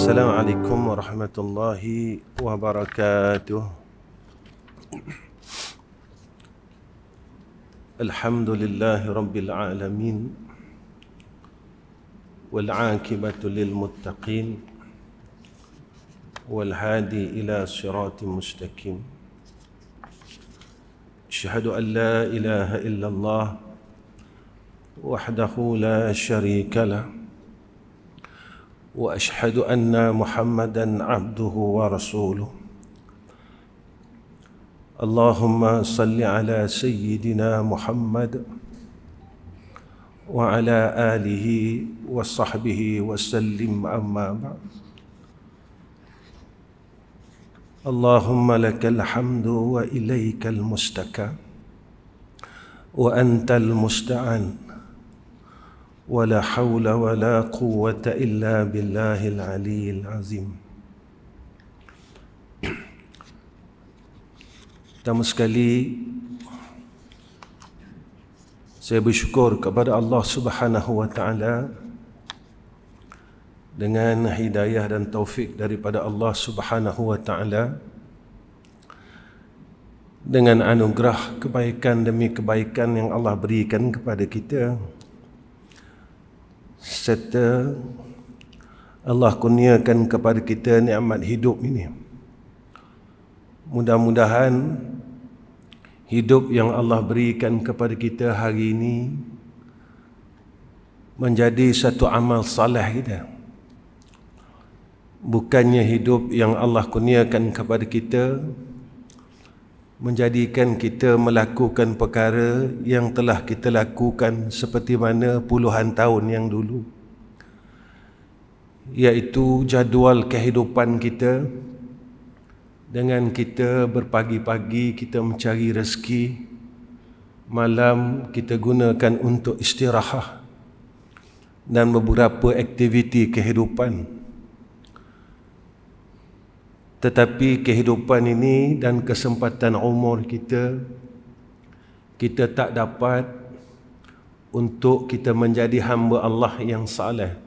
Assalamualaikum warahmatullahi wabarakatuh. Alhamdulillahi rabbil alamin, wal aqibatu lil muttaqin, wal hadi ila siratin mustaqim. Asyhadu an la ilaha illallah wahdahu la syarika lah, wa ashhadu anna Muhammadan abduhu wa rasuluh. Allahumma salli ala sayyidina Muhammad wa ala alihi wa sahbihi wa sallim, amma ba'd. Allahumma lakal hamdu wa ilaikal mustaka wa antal musta'an, wala hawla wala quwwata illa billahil aliyyil azim. Pertama sekali, saya bersyukur kepada Allah Subhanahu wa taala dengan hidayah dan taufik daripada Allah Subhanahu wa taala, dengan anugerah kebaikan demi kebaikan yang Allah berikan kepada kita, serta Allah kurniakan kepada kita nikmat hidup ini. Mudah-mudahan hidup yang Allah berikan kepada kita hari ini menjadi satu amal saleh kita. Bukannya hidup yang Allah kurniakan kepada kita menjadikan kita melakukan perkara yang telah kita lakukan seperti mana puluhan tahun yang dulu, iaitu jadual kehidupan kita dengan kita berpagi-pagi kita mencari rezeki, malam kita gunakan untuk istirahat dan beberapa aktiviti kehidupan. Tetapi kehidupan ini dan kesempatan umur kita tak dapat untuk kita menjadi hamba Allah yang saleh,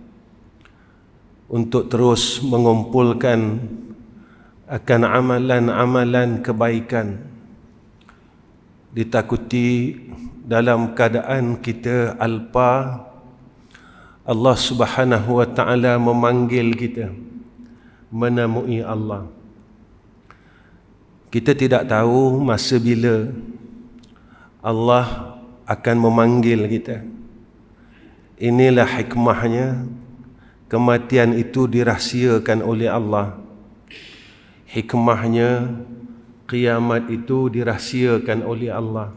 untuk terus mengumpulkan akan amalan-amalan kebaikan. Ditakuti dalam keadaan kita alpa, Allah Subhanahu wa taala memanggil kita menemui Allah. Kita tidak tahu masa bila Allah akan memanggil kita. Inilah hikmahnya, kematian itu dirahsiakan oleh Allah. Hikmahnya, kiamat itu dirahsiakan oleh Allah.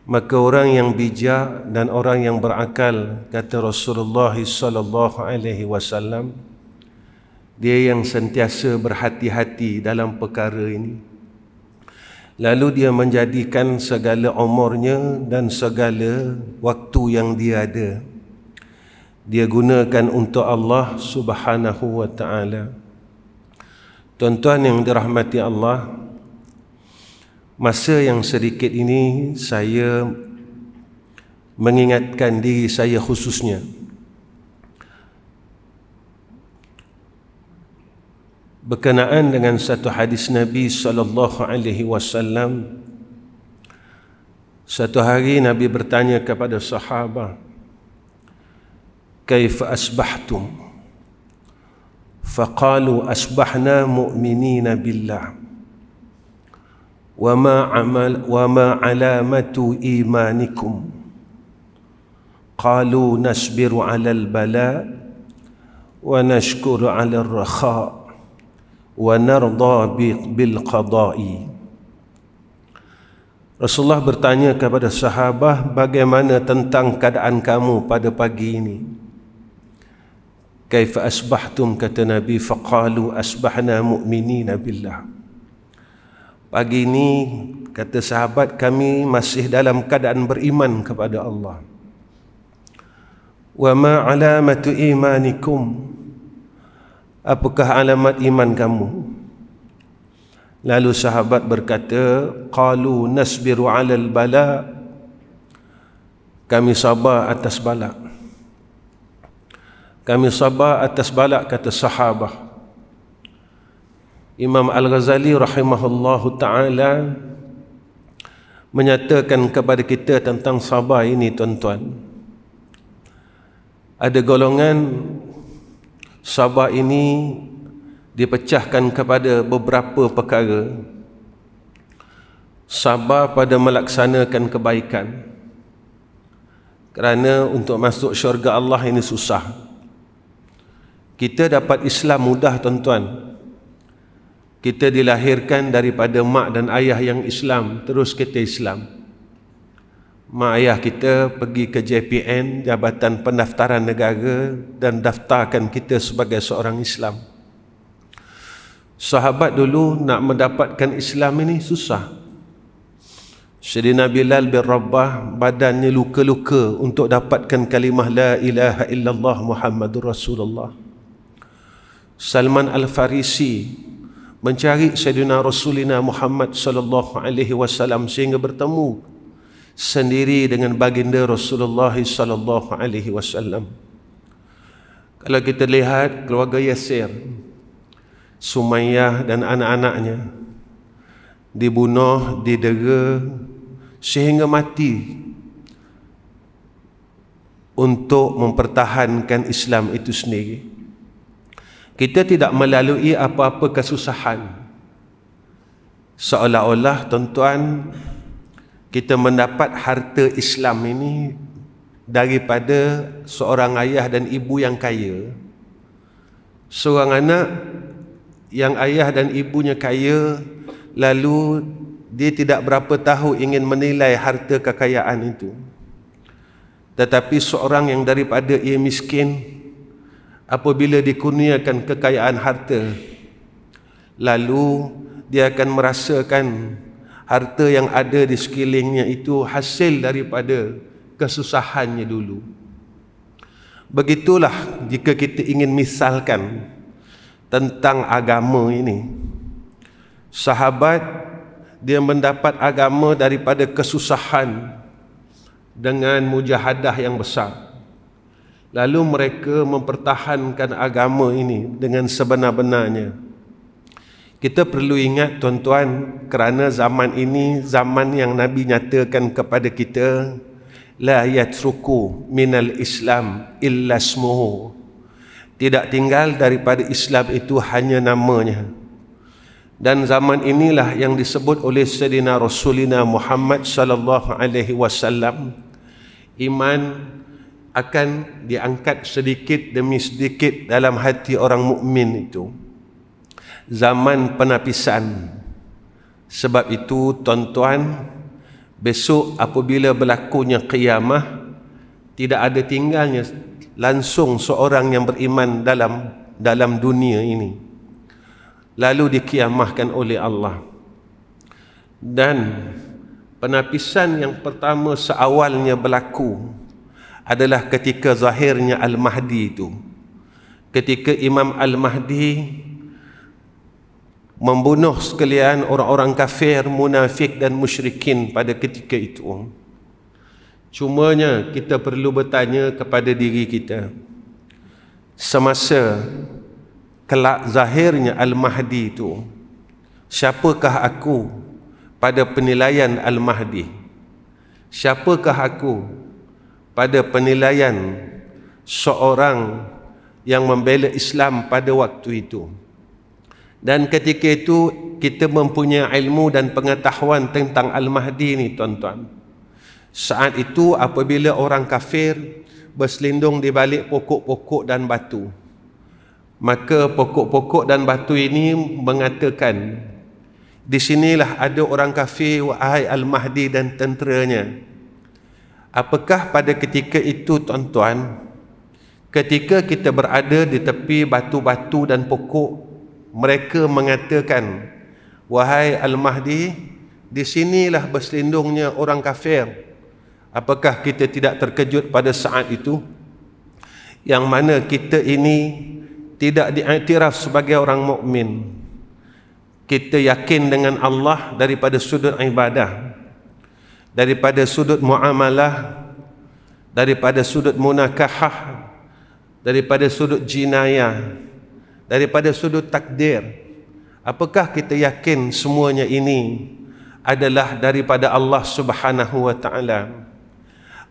Maka orang yang bijak dan orang yang berakal, kata Rasulullah sallallahu alaihi wasallam, dia yang sentiasa berhati-hati dalam perkara ini. Lalu dia menjadikan segala umurnya dan segala waktu yang dia ada, dia gunakan untuk Allah Subhanahu wa taala. Tuan-tuan yang dirahmati Allah, masa yang sedikit ini saya mengingatkan diri saya khususnya berkenaan dengan satu hadis Nabi sallallahu alaihi wasallam. Satu hari Nabi bertanya kepada sahabat, "Kaifa asbahtum?" Faqalu, "Asbahna mu'minina billah." "Wa ma alamatu imanikum?" Qalu, "Nasbiru 'alal bala wa nashkuru 'alal rakha wa narda bil qada'i." Rasulullah bertanya kepada sahabat, "Bagaimana tentang keadaan kamu pada pagi ini?" "Kaifa asbahtum?" kata Nabi. Faqalu, "Asbahna mu'minina billah." Pagi ini, kata sahabat, kami masih dalam keadaan beriman kepada Allah. "Wa ma alamatu imanikum?" Apakah alamat iman kamu? Lalu sahabat berkata, "Qalu nasbiru 'alal bala." Kami sabar atas bala. Kami sabar atas balak kata sahabah. Imam Al-Ghazali rahimahullahu ta'ala menyatakan kepada kita tentang sabar ini, tuan-tuan. Ada golongan sabar ini dipecahkan kepada beberapa perkara. Sabar pada melaksanakan kebaikan, kerana untuk masuk syurga Allah ini susah. Kita dapat Islam mudah, tuan-tuan. Kita dilahirkan daripada mak dan ayah yang Islam, terus kita Islam. Mak ayah kita pergi ke JPN, Jabatan Pendaftaran Negara, dan daftarkan kita sebagai seorang Islam. Sahabat dulu nak mendapatkan Islam ini susah. Sayyidina Bilal bin Rabah badannya luka-luka untuk dapatkan kalimah la ilaha illallah Muhammadur Rasulullah. Salman Al-Farisi mencari Sayyidina Rasulina Muhammad sallallahu alaihi wasallam sehingga bertemu sendiri dengan baginda Rasulullah sallallahu alaihi wasallam. Kalau kita lihat keluarga Yasir, Sumayyah dan anak-anaknya dibunuh, didera sehingga mati untuk mempertahankan Islam itu sendiri. Kita tidak melalui apa-apa kesusahan. Seolah-olah, tuan-tuan, kita mendapat harta Islam ini daripada seorang ayah dan ibu yang kaya. Seorang anak yang ayah dan ibunya kaya, lalu dia tidak berapa tahu ingin menilai harta kekayaan itu. Tetapi seorang yang daripada ia miskin, apabila dikurniakan kekayaan harta, lalu dia akan merasakan harta yang ada di sekelilingnya itu hasil daripada kesusahannya dulu. Begitulah jika kita ingin misalkan tentang agama ini. Sahabat, dia mendapat agama daripada kesusahan dengan mujahadah yang besar. Lalu mereka mempertahankan agama ini dengan sebenar-benarnya. Kita perlu ingat, tuan-tuan, kerana zaman ini zaman yang Nabi nyatakan kepada kita, la yatruku minal Islam illa ismuhu. Tidak tinggal daripada Islam itu hanya namanya. Dan zaman inilah yang disebut oleh Sayyidina Rasulina Muhammad sallallahu alaihi wasallam, iman akan diangkat sedikit demi sedikit dalam hati orang mukmin itu. Zaman penapisan. Sebab itu, tuan-tuan, besok apabila berlakunya qiyamah, tidak ada tinggalnya langsung seorang yang beriman dalam dunia ini, lalu dikiamahkan oleh Allah. Dan penapisan yang pertama seawalnya berlaku adalah ketika zahirnya Al-Mahdi itu. Ketika Imam Al-Mahdi membunuh sekalian orang-orang kafir, munafik dan musyrikin pada ketika itu. Cumanya kita perlu bertanya kepada diri kita, semasa kelak zahirnya Al-Mahdi itu, siapakah aku pada penilaian Al-Mahdi? Siapakah aku pada penilaian seorang yang membela Islam pada waktu itu? Dan ketika itu kita mempunyai ilmu dan pengetahuan tentang Al-Mahdi ini, tuan-tuan. Saat itu apabila orang kafir berselindung di balik pokok-pokok dan batu, maka pokok-pokok dan batu ini mengatakan, di sinilah ada orang kafir, wahai Al-Mahdi dan tenteranya. Apakah pada ketika itu, tuan-tuan, ketika kita berada di tepi batu-batu dan pokok, mereka mengatakan, wahai Al-Mahdi, di sinilah berselindungnya orang kafir. Apakah kita tidak terkejut pada saat itu? Yang mana kita ini tidak diiktiraf sebagai orang mukmin. Kita yakin dengan Allah daripada sudut ibadah, daripada sudut muamalah, daripada sudut munakahah, daripada sudut jinayah, daripada sudut takdir, apakah kita yakin semuanya ini adalah daripada Allah Subhanahu wa taala?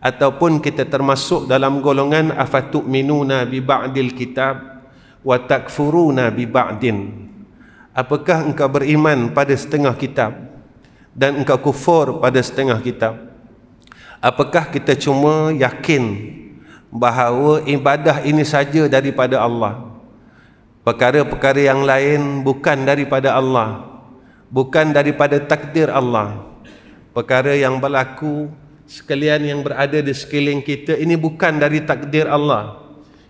Ataupun kita termasuk dalam golongan afatu'minuna bi ba'dil kitab wa takfuruna bi ba'din? Apakah engkau beriman pada setengah kitab dan engkau kufur pada setengah kitab? Apakah kita cuma yakin bahawa ibadah ini saja daripada Allah, perkara-perkara yang lain bukan daripada Allah, bukan daripada takdir Allah, perkara yang berlaku sekalian yang berada di sekeliling kita ini bukan dari takdir Allah,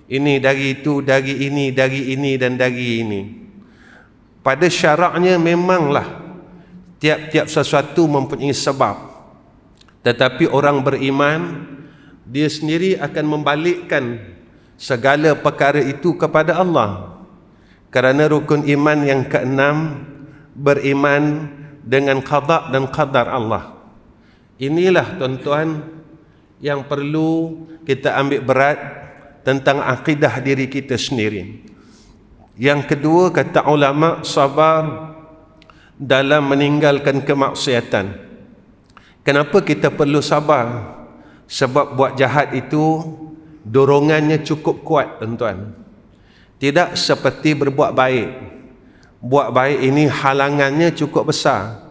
ini dari itu, dari ini, dari ini dan dari ini. Pada syaraknya memanglah tiap-tiap sesuatu mempunyai sebab, tetapi orang beriman dia sendiri akan membalikkan segala perkara itu kepada Allah. Kerana rukun iman yang keenam, beriman dengan qada dan qadar Allah. Inilah tuan-tuan yang perlu kita ambil berat tentang akidah diri kita sendiri. Yang kedua, kata ulama, sabar dalam meninggalkan kemaksiatan. Kenapa kita perlu sabar? Sebab buat jahat itu dorongannya cukup kuat, tuan-tuan. Tidak seperti berbuat baik. Buat baik ini halangannya cukup besar.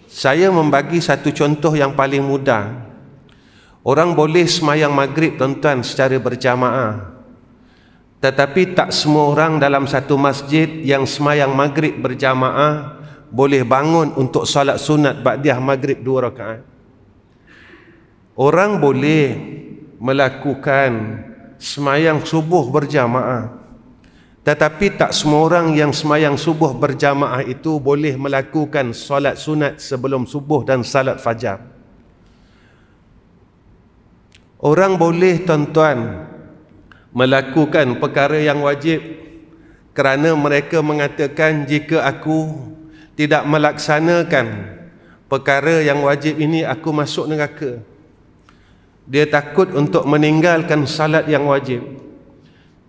Saya membagi satu contoh yang paling mudah. Orang boleh semayang maghrib, tuan-tuan, secara berjamaah. Tetapi tak semua orang dalam satu masjid yang semayang maghrib berjamaah boleh bangun untuk salat sunat ba'diyah maghrib 2 rakaat. Orang boleh melakukan semayang subuh berjamaah, tetapi tak semua orang yang semayang subuh berjamaah itu boleh melakukan solat sunat sebelum subuh dan salat fajar. Orang boleh, tuan-tuan, melakukan perkara yang wajib kerana mereka mengatakan, jika aku tidak melaksanakan perkara yang wajib ini, aku masuk neraka. Dia takut untuk meninggalkan salat yang wajib,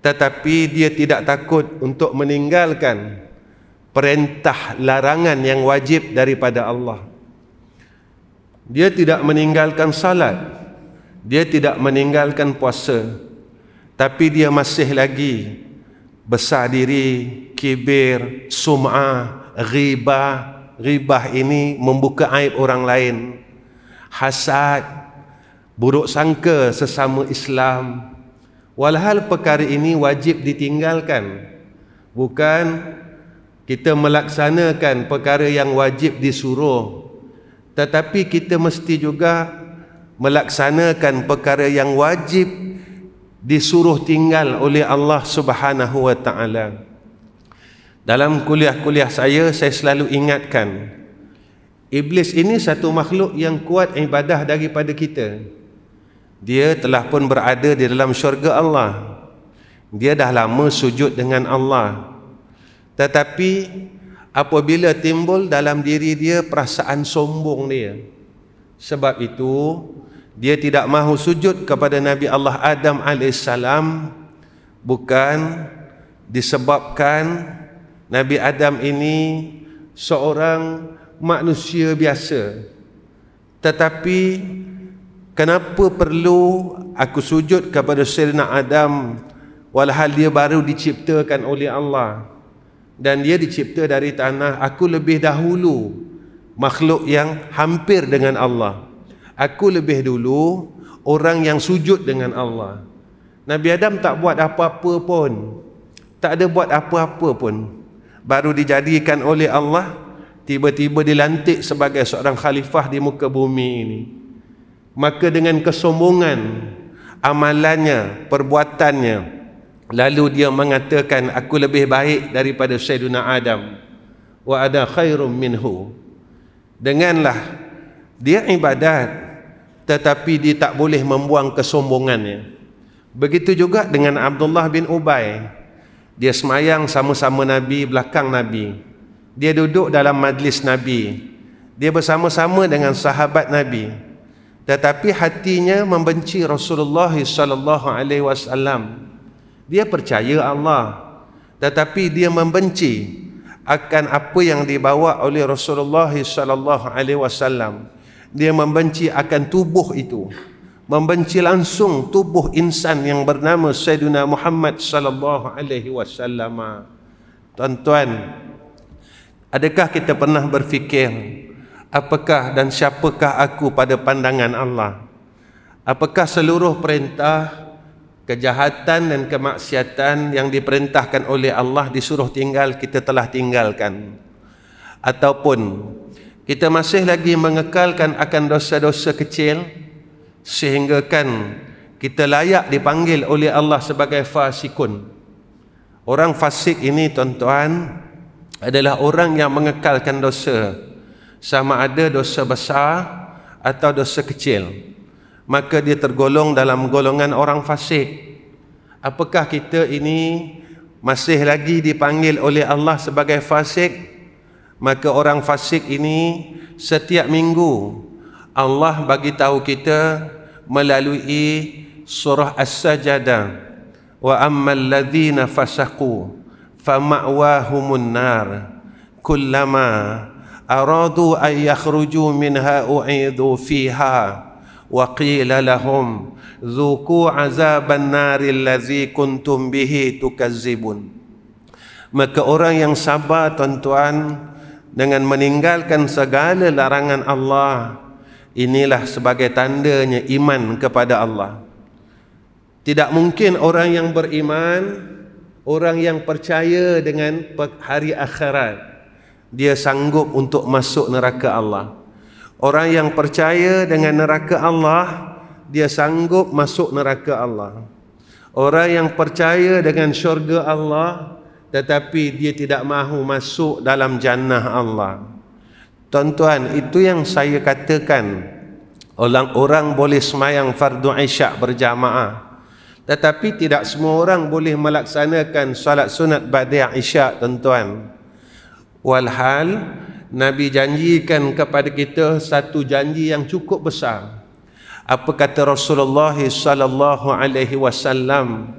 tetapi dia tidak takut untuk meninggalkan perintah larangan yang wajib daripada Allah. Dia tidak meninggalkan salat, dia tidak meninggalkan puasa, tapi dia masih lagi besar diri, kibir, sum'ah, ghibah. Ghibah ini membuka aib orang lain, hasad, buruk sangka sesama Islam. Walhal perkara ini wajib ditinggalkan. Bukan kita melaksanakan perkara yang wajib disuruh, tetapi kita mesti juga melaksanakan perkara yang wajib disuruh tinggal oleh Allah Subhanahu wa taala. Dalam kuliah-kuliah saya selalu ingatkan, iblis ini satu makhluk yang kuat ibadah daripada kita. Dia telah pun berada di dalam syurga Allah. Dia dah lama sujud dengan Allah. Tetapi apabila timbul dalam diri dia perasaan sombong dia, sebab itu dia tidak mahu sujud kepada Nabi Allah Adam AS, bukan disebabkan Nabi Adam ini seorang manusia biasa, tetapi kenapa perlu aku sujud kepada Sayyidina Adam walhal dia baru diciptakan oleh Allah dan dia dicipta dari tanah? Aku lebih dahulu makhluk yang hampir dengan Allah. Aku lebih dulu orang yang sujud dengan Allah. Nabi Adam tak buat apa-apa pun, tak ada buat apa-apa pun, baru dijadikan oleh Allah, tiba-tiba dilantik sebagai seorang khalifah di muka bumi ini. Maka dengan kesombongan amalannya, perbuatannya, lalu dia mengatakan, aku lebih baik daripada Sayyidina Adam, wa ada khairum minhu. Denganlah dia ibadat, tetapi dia tak boleh membuang kesombongannya. Begitu juga dengan Abdullah bin Ubay. Dia semayang sama-sama Nabi, belakang Nabi. Dia duduk dalam majlis Nabi. Dia bersama-sama dengan sahabat Nabi. Tetapi hatinya membenci Rasulullah sallallahu alaihi wasallam. Dia percaya Allah, tetapi dia membenci akan apa yang dibawa oleh Rasulullah sallallahu alaihi wasallam. Dia membenci akan tubuh itu, membenci langsung tubuh insan yang bernama Sayyidina Muhammad sallallahu alaihi wasallam. Tuan-tuan, adakah kita pernah berfikir, apakah dan siapakah aku pada pandangan Allah? Apakah seluruh perintah, kejahatan dan kemaksiatan yang diperintahkan oleh Allah disuruh tinggal, kita telah tinggalkan? Ataupun kita masih lagi mengekalkan akan dosa-dosa kecil sehingga kan kita layak dipanggil oleh Allah sebagai fasikun? Orang fasik ini, tuan-tuan, adalah orang yang mengekalkan dosa, sama ada dosa besar atau dosa kecil, maka dia tergolong dalam golongan orang fasik. Apakah kita ini masih lagi dipanggil oleh Allah sebagai fasik? Maka orang fasik ini setiap minggu Allah bagi tahu kita melalui surah As-Sajdah, wa ammal ladzina fasaqu fama'wahumun nar kullama aradu an yakhruju minha u'idu fiha wa qila lahum dzuqu azaban naril ladzi kuntum bihi tukazzibun. Maka orang yang sabar, tuan-tuan, dengan meninggalkan segala larangan Allah, inilah sebagai tandanya iman kepada Allah. Tidak mungkin orang yang beriman, orang yang percaya dengan hari akhirat, dia sanggup untuk masuk neraka Allah. Orang yang percaya dengan neraka Allah, dia sanggup masuk neraka Allah. Orang yang percaya dengan syurga Allah, tetapi dia tidak mahu masuk dalam jannah Allah. Tuan-tuan, itu yang saya katakan, orang boleh semayang fardu isyak berjamaah, tetapi tidak semua orang boleh melaksanakan salat sunat ba'da isyak, tuan-tuan. Walhal Nabi janjikan kepada kita satu janji yang cukup besar. Apa kata Rasulullah sallallahu alaihi wasallam?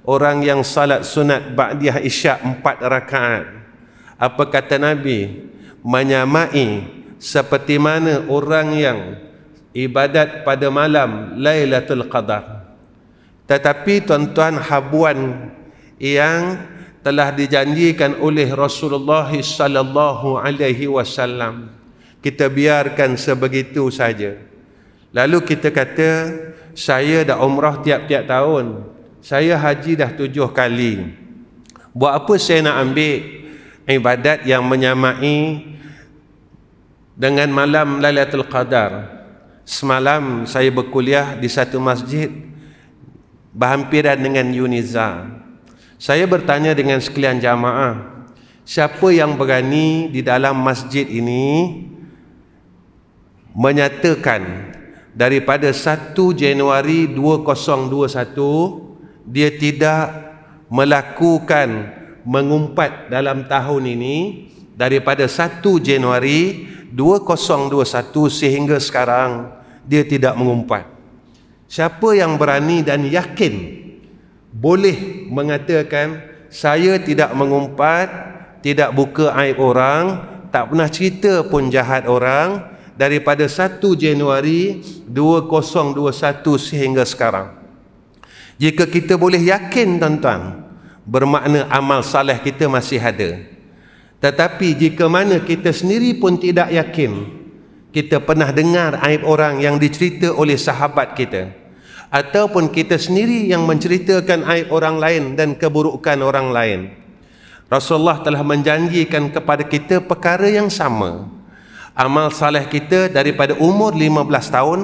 Orang yang salat sunat ba'da isyak 4 rakaat, apa kata Nabi? Menyamai seperti mana orang yang ibadat pada malam Lailatul Qadar. Tetapi tuan-tuan, habuan yang telah dijanjikan oleh Rasulullah sallallahu alaihi wasallam, kita biarkan sebegitu saja. Lalu kita kata, saya dah umrah tiap-tiap tahun, saya haji dah 7 kali. Buat apa saya nak ambil ibadat yang menyamai dengan malam Lailatul Qadar? Semalam saya berkuliah di satu masjid berhampiran dengan Uniza. Saya bertanya dengan sekalian jamaah, siapa yang berani di dalam masjid ini menyatakan daripada 1 Januari 2021 dia tidak melakukan mengumpat dalam tahun ini, daripada 1 Januari 2021 sehingga sekarang dia tidak mengumpat? Siapa yang berani dan yakin boleh mengatakan, saya tidak mengumpat, tidak buka aib orang, tak pernah cerita pun jahat orang daripada 1 Januari 2021 sehingga sekarang? Jika kita boleh yakin, tuan-tuan, bermakna amal saleh kita masih ada. Tetapi jika mana kita sendiri pun tidak yakin, kita pernah dengar aib orang yang dicerita oleh sahabat kita, ataupun kita sendiri yang menceritakan aib orang lain dan keburukan orang lain, Rasulullah telah menjanjikan kepada kita perkara yang sama. Amal saleh kita daripada umur 15 tahun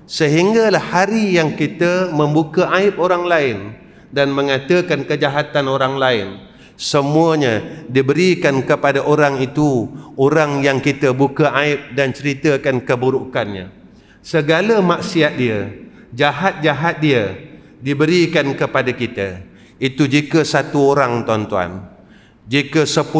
sehinggalah hari yang kita membuka aib orang lain dan mengatakan kejahatan orang lain, semuanya diberikan kepada orang itu, orang yang kita buka aib dan ceritakan keburukannya. Segala maksiat dia, jahat-jahat dia diberikan kepada kita. Itu jika 1 orang, tuan-tuan. Jika 10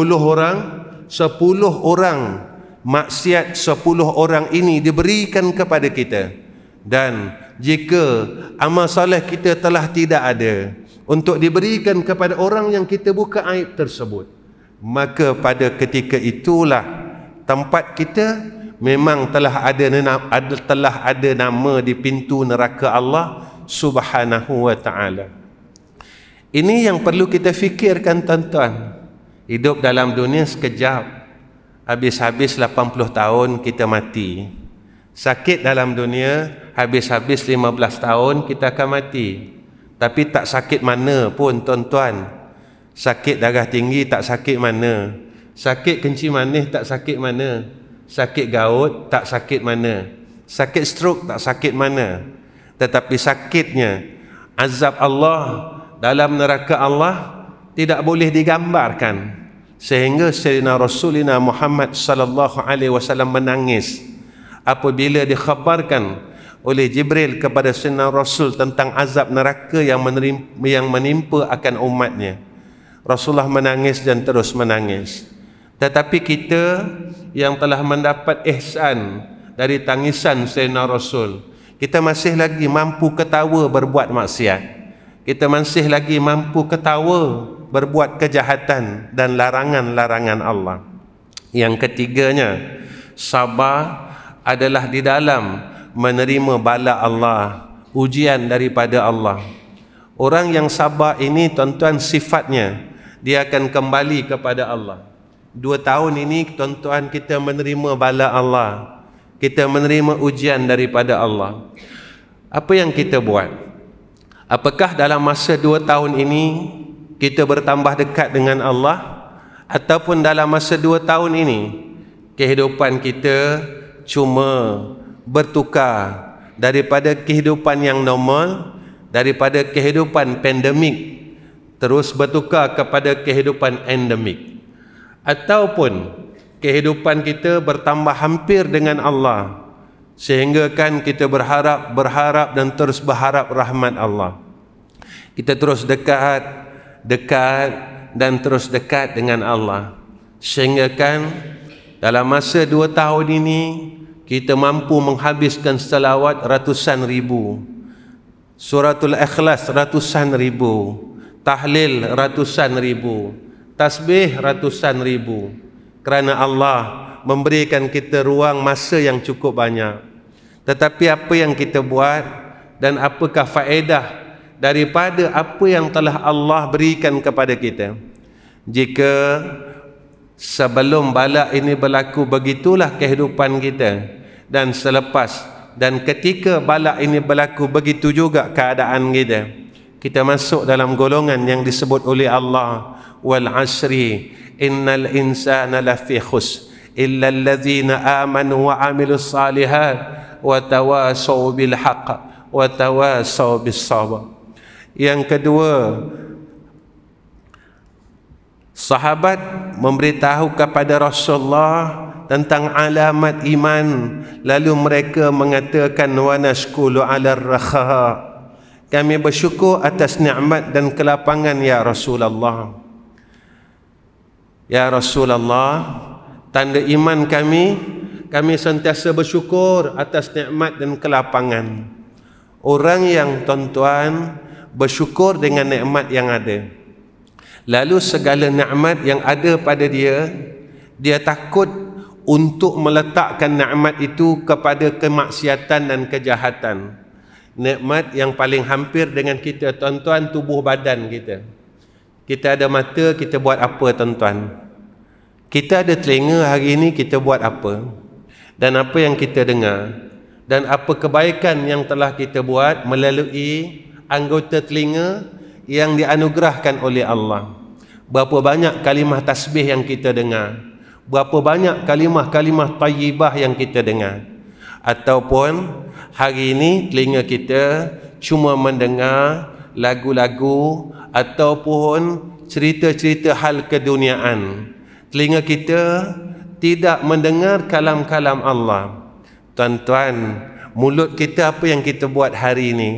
orang maksiat 10 orang ini diberikan kepada kita. Dan jika amal soleh kita telah tidak ada, untuk diberikan kepada orang yang kita buka aib tersebut, maka pada ketika itulah tempat kita memang telah ada nama di pintu neraka Allah Subhanahu wa ta'ala. Ini yang perlu kita fikirkan, tuan-tuan. Hidup dalam dunia sekejap, habis-habis 80 tahun kita mati. Sakit dalam dunia, habis-habis 15 tahun kita akan mati. Tapi tak sakit mana pun, tuan-tuan. Sakit darah tinggi tak sakit mana, sakit kencing manis tak sakit mana, sakit gaut tak sakit mana, sakit stroke tak sakit mana. Tetapi sakitnya azab Allah dalam neraka Allah tidak boleh digambarkan, sehingga Sayyidina Rasulina Muhammad sallallahu alaihi wasallam menangis apabila dikhabarkan oleh Jibril kepada Sayyidina Rasul tentang azab neraka yang menimpa akan umatnya. Rasulullah menangis dan terus menangis. Tetapi kita yang telah mendapat ihsan dari tangisan Sayyidina Rasul, kita masih lagi mampu ketawa berbuat maksiat, kita masih lagi mampu ketawa berbuat kejahatan dan larangan-larangan Allah. Yang ketiganya, sabar adalah di dalam menerima bala Allah, ujian daripada Allah. Orang yang sabar ini, tuan-tuan, sifatnya dia akan kembali kepada Allah. 2 tahun ini, tuan-tuan, kita menerima bala Allah, kita menerima ujian daripada Allah. Apa yang kita buat? Apakah dalam masa 2 tahun ini kita bertambah dekat dengan Allah, ataupun dalam masa 2 tahun ini kehidupan kita cuma bertukar daripada kehidupan yang normal, daripada kehidupan pandemik terus bertukar kepada kehidupan endemik, ataupun kehidupan kita bertambah hampir dengan Allah sehingga kan kita berharap dan terus berharap rahmat Allah. Kita terus dekat dan terus dekat dengan Allah, sehingga kan dalam masa 2 tahun ini kita mampu menghabiskan selawat ratusan ribu, suratul ikhlas ratusan ribu, tahlil ratusan ribu, tasbih ratusan ribu, kerana Allah memberikan kita ruang masa yang cukup banyak. Tetapi apa yang kita buat dan apakah faedah daripada apa yang telah Allah berikan kepada kita? Jika sebelum bala ini berlaku begitulah kehidupan kita, dan selepas dan ketika bala ini berlaku begitu juga keadaan kita, kita masuk dalam golongan yang disebut oleh Allah, wal asri innal insana lafi khusr illa allazina amanu wa amilus salihat wa tawasaw bil haqq wa tawasaw bis sabr. Yang kedua, sahabat memberitahu kepada Rasulullah tentang alamat iman, lalu mereka mengatakan wa nashkulu ala rakha, kami bersyukur atas nikmat dan kelapangan ya Rasulullah. Ya Rasulullah, tanda iman kami sentiasa bersyukur atas nikmat dan kelapangan. Orang yang, tuan-tuan, bersyukur dengan nikmat yang ada, lalu segala nikmat yang ada pada dia, dia takut untuk meletakkan nikmat itu kepada kemaksiatan dan kejahatan. Nikmat yang paling hampir dengan kita, tuan-tuan, tubuh badan kita. Kita ada mata, kita buat apa, tuan-tuan? Kita ada telinga, hari ini kita buat apa? Dan apa yang kita dengar? Dan apa kebaikan yang telah kita buat melalui anggota telinga yang dianugerahkan oleh Allah? Berapa banyak kalimah tasbih yang kita dengar? Berapa banyak kalimah-kalimah tayyibah yang kita dengar? Ataupun hari ini telinga kita cuma mendengar lagu-lagu ataupun cerita-cerita hal keduniaan. Telinga kita tidak mendengar kalam-kalam Allah. Tuan-tuan, mulut kita apa yang kita buat hari ini?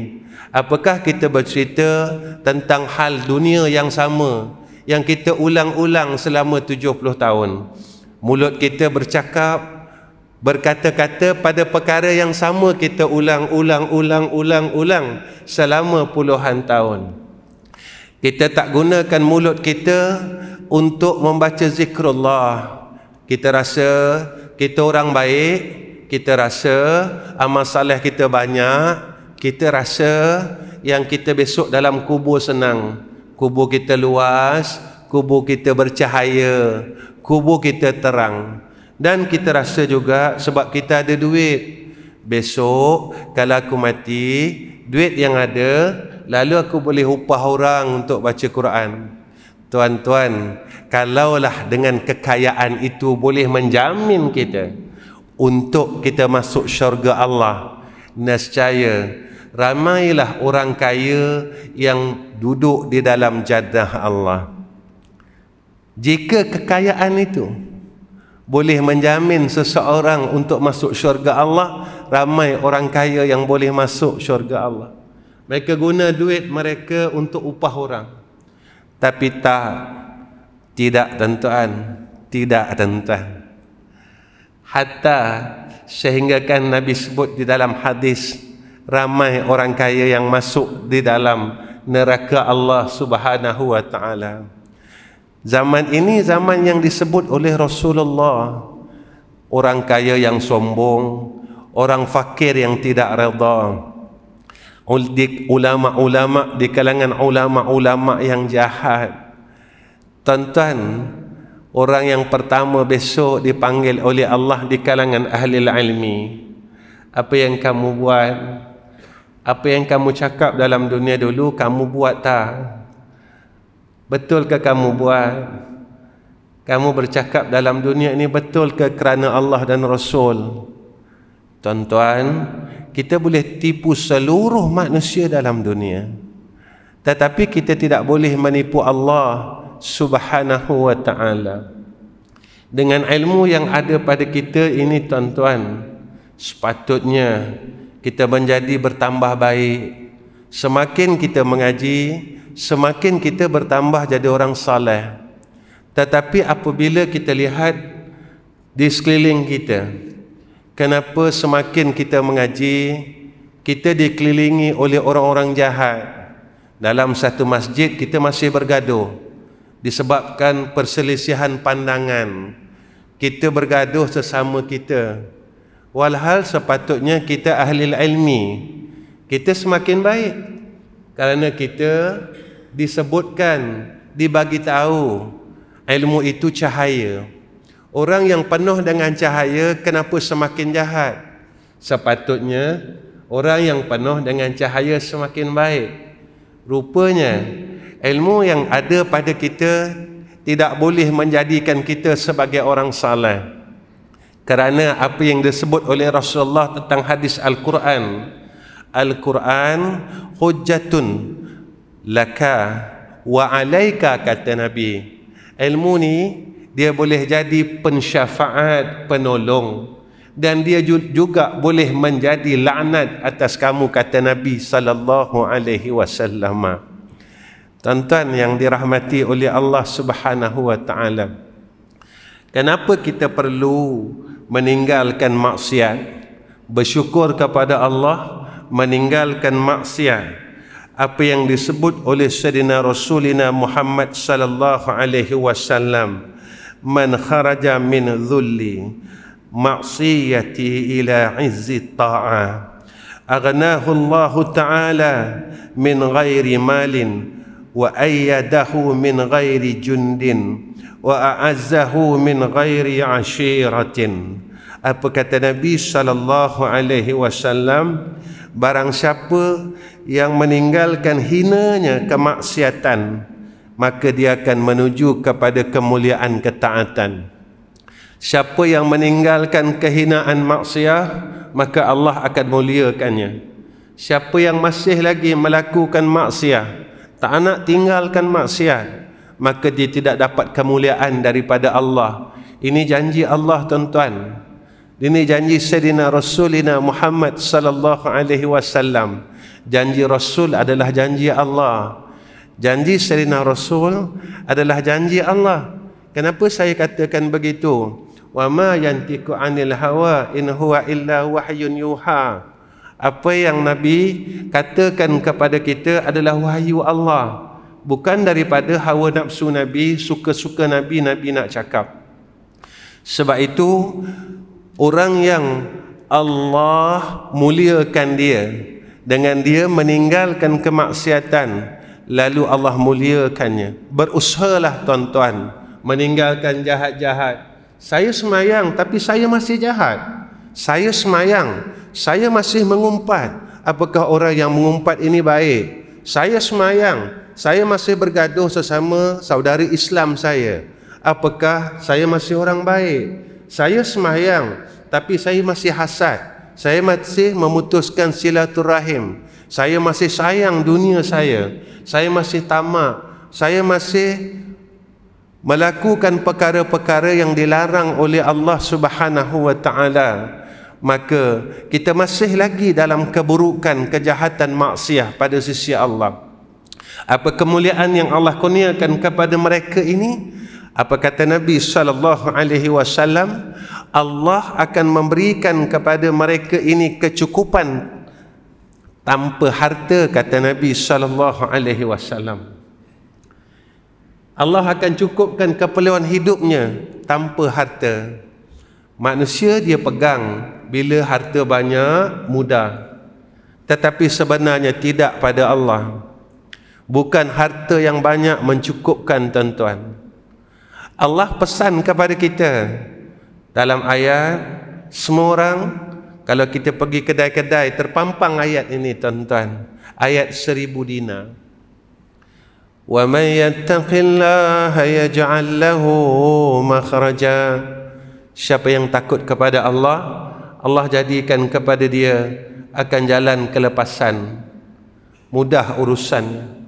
Apakah kita bercerita tentang hal dunia yang sama yang kita ulang-ulang selama 70 tahun? Mulut kita bercakap, berkata-kata pada perkara yang sama kita ulang selama puluhan tahun. Kita tak gunakan mulut kita untuk membaca zikrullah. Kita rasa kita orang baik, kita rasa amal saleh kita banyak, kita rasa yang kita besok dalam kubur senang. Kubur kita luas, kubur kita bercahaya, kubur kita terang. Dan kita rasa juga sebab kita ada duit, besok kalau aku mati, duit yang ada, lalu aku boleh upah orang untuk baca Quran. Tuan-tuan, kalaulah dengan kekayaan itu boleh menjamin kita untuk kita masuk syurga Allah, nescaya ramailah orang kaya yang duduk di dalam jadah Allah. Jika kekayaan itu boleh menjamin seseorang untuk masuk syurga Allah, ramai orang kaya yang boleh masuk syurga Allah. Mereka guna duit mereka untuk upah orang. Tapi tidak tuan-tuan, tidak tuan-tuan. Hatta sehinggakan Nabi sebut di dalam hadis, ramai orang kaya yang masuk di dalam neraka Allah Subhanahu wa taala. Zaman ini zaman yang disebut oleh Rasulullah, orang kaya yang sombong, orang fakir yang tidak redha, ulama-ulama di kalangan ulama-ulama yang jahat. Tuan-tuan, orang yang pertama besok dipanggil oleh Allah di kalangan ahli ilmi. Apa yang kamu buat? Apa yang kamu cakap dalam dunia dulu, kamu buat tak? Betul ke kamu buat? Kamu bercakap dalam dunia ini betul ke kerana Allah dan Rasul? Tuan-tuan, kita boleh tipu seluruh manusia dalam dunia, tetapi kita tidak boleh menipu Allah Subhanahu wa ta'ala. Dengan ilmu yang ada pada kita ini tuan-tuan, sepatutnya kita menjadi bertambah baik. Semakin kita mengaji, semakin kita bertambah jadi orang saleh. Tetapi apabila kita lihat di sekeliling kita, kenapa semakin kita mengaji, kita dikelilingi oleh orang-orang jahat. Dalam satu masjid kita masih bergaduh disebabkan perselisihan pandangan. Kita bergaduh sesama kita, walhal sepatutnya kita ahli ilmi. Kita semakin baik kerana kita disebutkan, dibagi tahu ilmu itu cahaya. Orang yang penuh dengan cahaya kenapa semakin jahat? Sepatutnya orang yang penuh dengan cahaya semakin baik. Rupanya ilmu yang ada pada kita tidak boleh menjadikan kita sebagai orang saleh. Kerana apa yang disebut oleh Rasulullah tentang hadis Al-Quran, Al-Quran hujjatun laka wa alaika, kata Nabi. Ilmu ni dia boleh jadi pensyafaat, penolong, dan dia juga boleh menjadi laknat atas kamu, kata Nabi sallallahu alaihi wasallam. Tuan-tuan yang dirahmati oleh Allah Subhanahu wa taala, kenapa kita perlu meninggalkan maksiat? Bersyukur kepada Allah, meninggalkan maksiat. Apa yang disebut oleh Sayyidina Rasulina Muhammad sallallahu alaihi wasallam, man kharaja min dhulli ma'siyati ila izzi ta'ah aghnahu Allah ta'ala min ghairi malin wa ayyadahu min ghairi jundin wa a'azzahu min ghairi ashiratin. Apa kata Nabi sallallahu alaihi wasallam? Barang siapa yang meninggalkan hinanya kemaksiatan, maka dia akan menuju kepada kemuliaan ketaatan. Siapa yang meninggalkan kehinaan maksiat, maka Allah akan muliakannya. Siapa yang masih lagi melakukan maksiat, tak nak tinggalkan maksiat, maka dia tidak dapat kemuliaan daripada Allah. Ini janji Allah tuan-tuan. Ini janji Sayyidina Rasulina Muhammad sallallahu alaihi wasallam. Janji Rasul adalah janji Allah. Janji Sayyidina Rasul adalah janji Allah. Kenapa saya katakan begitu? Wa ma yantiqu 'anil hawa in huwa illa wahyun yuha. Apa yang Nabi katakan kepada kita adalah wahyu Allah, bukan daripada hawa nafsu Nabi, suka-suka Nabi nak cakap. Sebab itu orang yang Allah muliakan dia dengan dia meninggalkan kemaksiatan, lalu Allah muliakannya. Berusahalah tuan-tuan meninggalkan jahat-jahat. Saya semayang tapi saya masih jahat. Saya semayang, saya masih mengumpat. Apakah orang yang mengumpat ini baik? Saya semayang, saya masih bergaduh sesama saudari Islam saya. Apakah saya masih orang baik? Saya semayang tapi saya masih hasad. Saya masih memutuskan silaturahim. Saya masih sayang dunia saya. Saya masih tamak. Saya masih melakukan perkara-perkara yang dilarang oleh Allah Subhanahu wa taala. Maka kita masih lagi dalam keburukan, kejahatan, maksiat pada sisi Allah. Apa kemuliaan yang Allah kurniakan kepada mereka ini? Apa kata Nabi sallallahu alaihi wasallam? Allah akan memberikan kepada mereka ini kecukupan tanpa harta, kata Nabi sallallahu alaihi wasallam. Allah akan cukupkan keperluan hidupnya tanpa harta. Manusia dia pegang bila harta banyak, mudah. Tetapi sebenarnya tidak pada Allah. Bukan harta yang banyak mencukupkan, tuan-tuan. Allah pesan kepada kita dalam ayat, semua orang, kalau kita pergi kedai-kedai, terpampang ayat ini, tuan-tuan. Ayat 1000 dinar. Wa man yattaqillaha yaj'al lahu makhraja. Siapa yang takut kepada Allah, Allah jadikan kepada dia akan jalan kelepasan, mudah urusannya.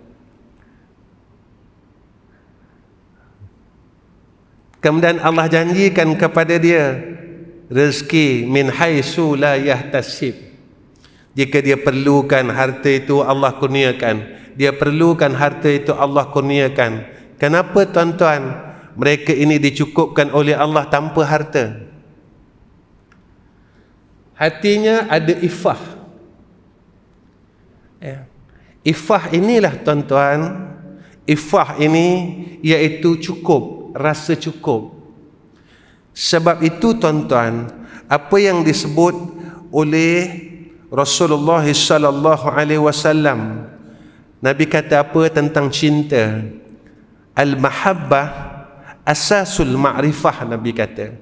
Kemudian Allah janjikan kepada dia rezeki min haitsu la yahtasib. Jika dia perlukan harta itu, Allah kurniakan. Dia perlukan harta itu, Allah kurniakan. Kenapa, tuan-tuan, mereka ini dicukupkan oleh Allah tanpa harta? Hatinya ada ifah. Ifah inilah, tuan-tuan, ifah ini iaitu cukup, rasa cukup. Sebab itu, tuan-tuan, apa yang disebut oleh Rasulullah sallallahu alaihi wasallam, Nabi kata apa tentang cinta? Al-mahabbah asasul ma'rifah. Nabi kata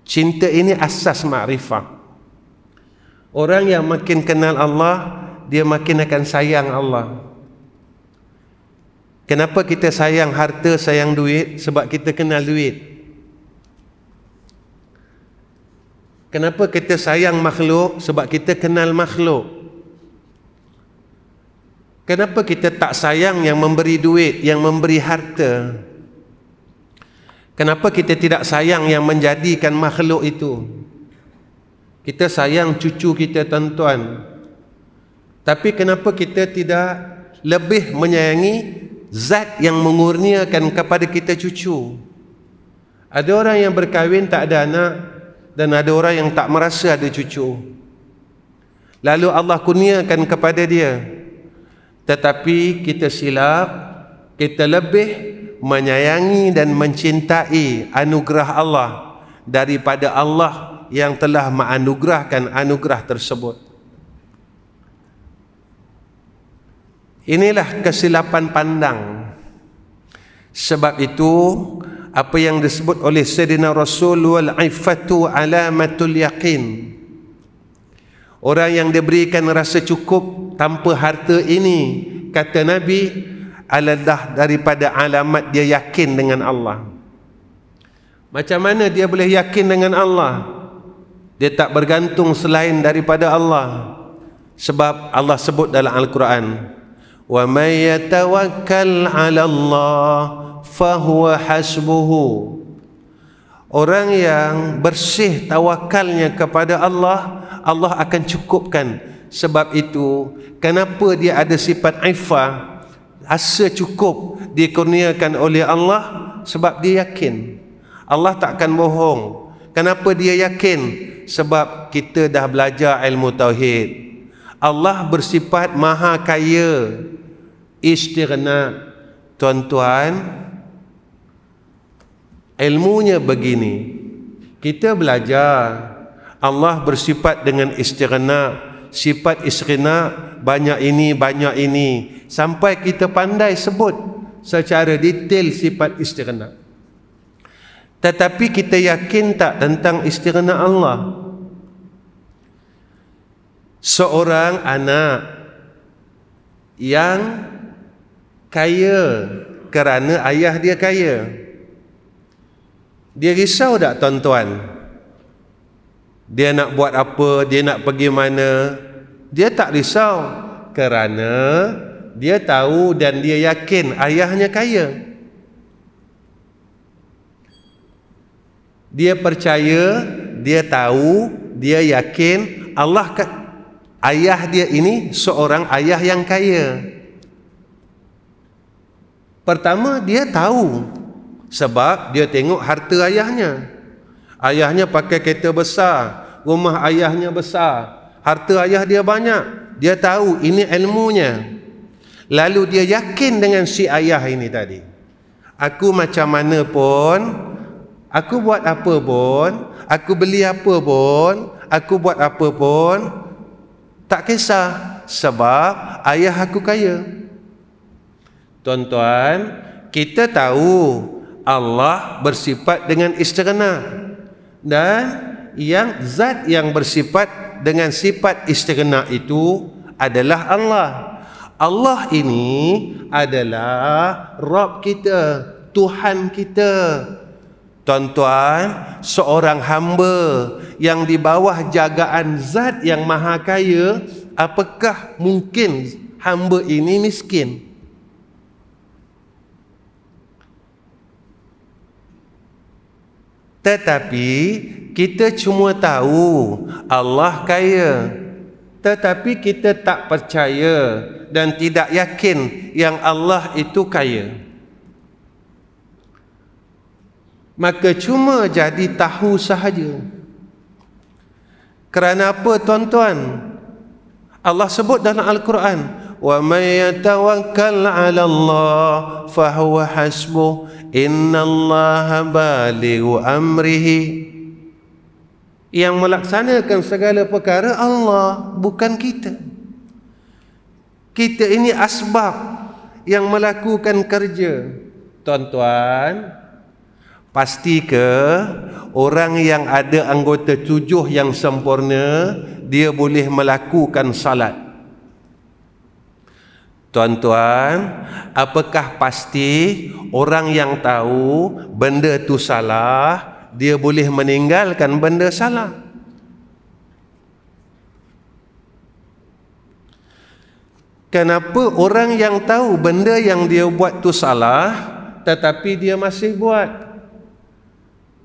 cinta ini asas ma'rifah. Orang yang makin kenal Allah, dia makin akan sayang Allah. Kenapa kita sayang harta, sayang duit? Sebab kita kenal duit. Kenapa kita sayang makhluk? Sebab kita kenal makhluk. Kenapa kita tak sayang yang memberi duit, yang memberi harta? Kenapa kita tidak sayang yang menjadikan makhluk itu? Kita sayang cucu kita, tuan-tuan. Tapi kenapa kita tidak lebih menyayangi zat yang mengurniakan kepada kita cucu? Ada orang yang berkahwin tak ada anak, dan ada orang yang tak merasa ada cucu. Lalu Allah kurniakan kepada dia. Tetapi kita silap, kita lebih menyayangi dan mencintai anugerah Allah daripada Allah yang telah menganugerahkan anugerah tersebut. Inilah kesilapan pandang. Sebab itu, apa yang disebut oleh Sayyidina Rasul, wal iffatu alamatul yaqin. Orang yang diberikan rasa cukup tanpa harta ini, kata Nabi, adalah daripada alamat dia yakin dengan Allah. Macam mana dia boleh yakin dengan Allah? Dia tak bergantung selain daripada Allah. Sebab Allah sebut dalam Al-Quran, wa may yatawakkal 'ala Allah fahuwa hasbuhu. Orang yang bersih tawakalnya kepada Allah, Allah akan cukupkan. Sebab itu, kenapa dia ada sifat iffah, rasa cukup dikurniakan oleh Allah? Sebab dia yakin Allah takkan bohong. Kenapa dia yakin? Sebab kita dah belajar ilmu tauhid. Allah bersifat maha kaya, istighna, Tuan-tuan, ilmunya begini. Kita belajar Allah bersifat dengan istighna, sifat istighna banyak ini, sampai kita pandai sebut secara detail sifat istighna. Tetapi kita yakin tak tentang istighna Allah? Seorang anak yang kaya kerana ayah dia kaya, dia risau tak tuan-tuan? Dia nak buat apa, dia nak pergi mana? Dia tak risau kerana dia tahu dan dia yakin ayahnya kaya. Dia percaya, dia tahu, dia yakin ayah dia ini seorang ayah yang kaya. Pertama, dia tahu sebab dia tengok harta ayahnya. Ayahnya pakai kereta besar, rumah ayahnya besar, harta ayah dia banyak. Dia tahu, ini ilmunya. Lalu dia yakin dengan si ayah ini tadi. Aku macam mana pun, aku buat apa pun, aku beli apa pun, aku buat apa pun, tak kisah sebab ayah aku kaya. Tuan-tuan, kita tahu Allah bersifat dengan istighna, dan zat yang bersifat dengan sifat istighna itu adalah Allah. Allah ini adalah Rabb kita, Tuhan kita. Tuan-tuan, seorang hamba yang di bawah jagaan zat yang maha kaya, apakah mungkin hamba ini miskin? Tetapi kita cuma tahu Allah kaya, tetapi kita tak percaya dan tidak yakin yang Allah itu kaya. Maka cuma jadi tahu sahaja. Kerana apa tuan-tuan? Allah sebut dalam Al-Quran, wa may yatawakkal 'ala Allah fa huwa hasbuh, innallaha balighu amrihi. Yang melaksanakan segala perkara Allah, bukan kita. Kita ini asbab yang melakukan kerja. Tuan-tuan, pasti ke orang yang ada anggota 7 yang sempurna, dia boleh melakukan salat? Tuan-tuan, apakah pasti orang yang tahu benda tu salah, dia boleh meninggalkan benda salah? Kenapa orang yang tahu benda yang dia buat tu salah, tetapi dia masih buat?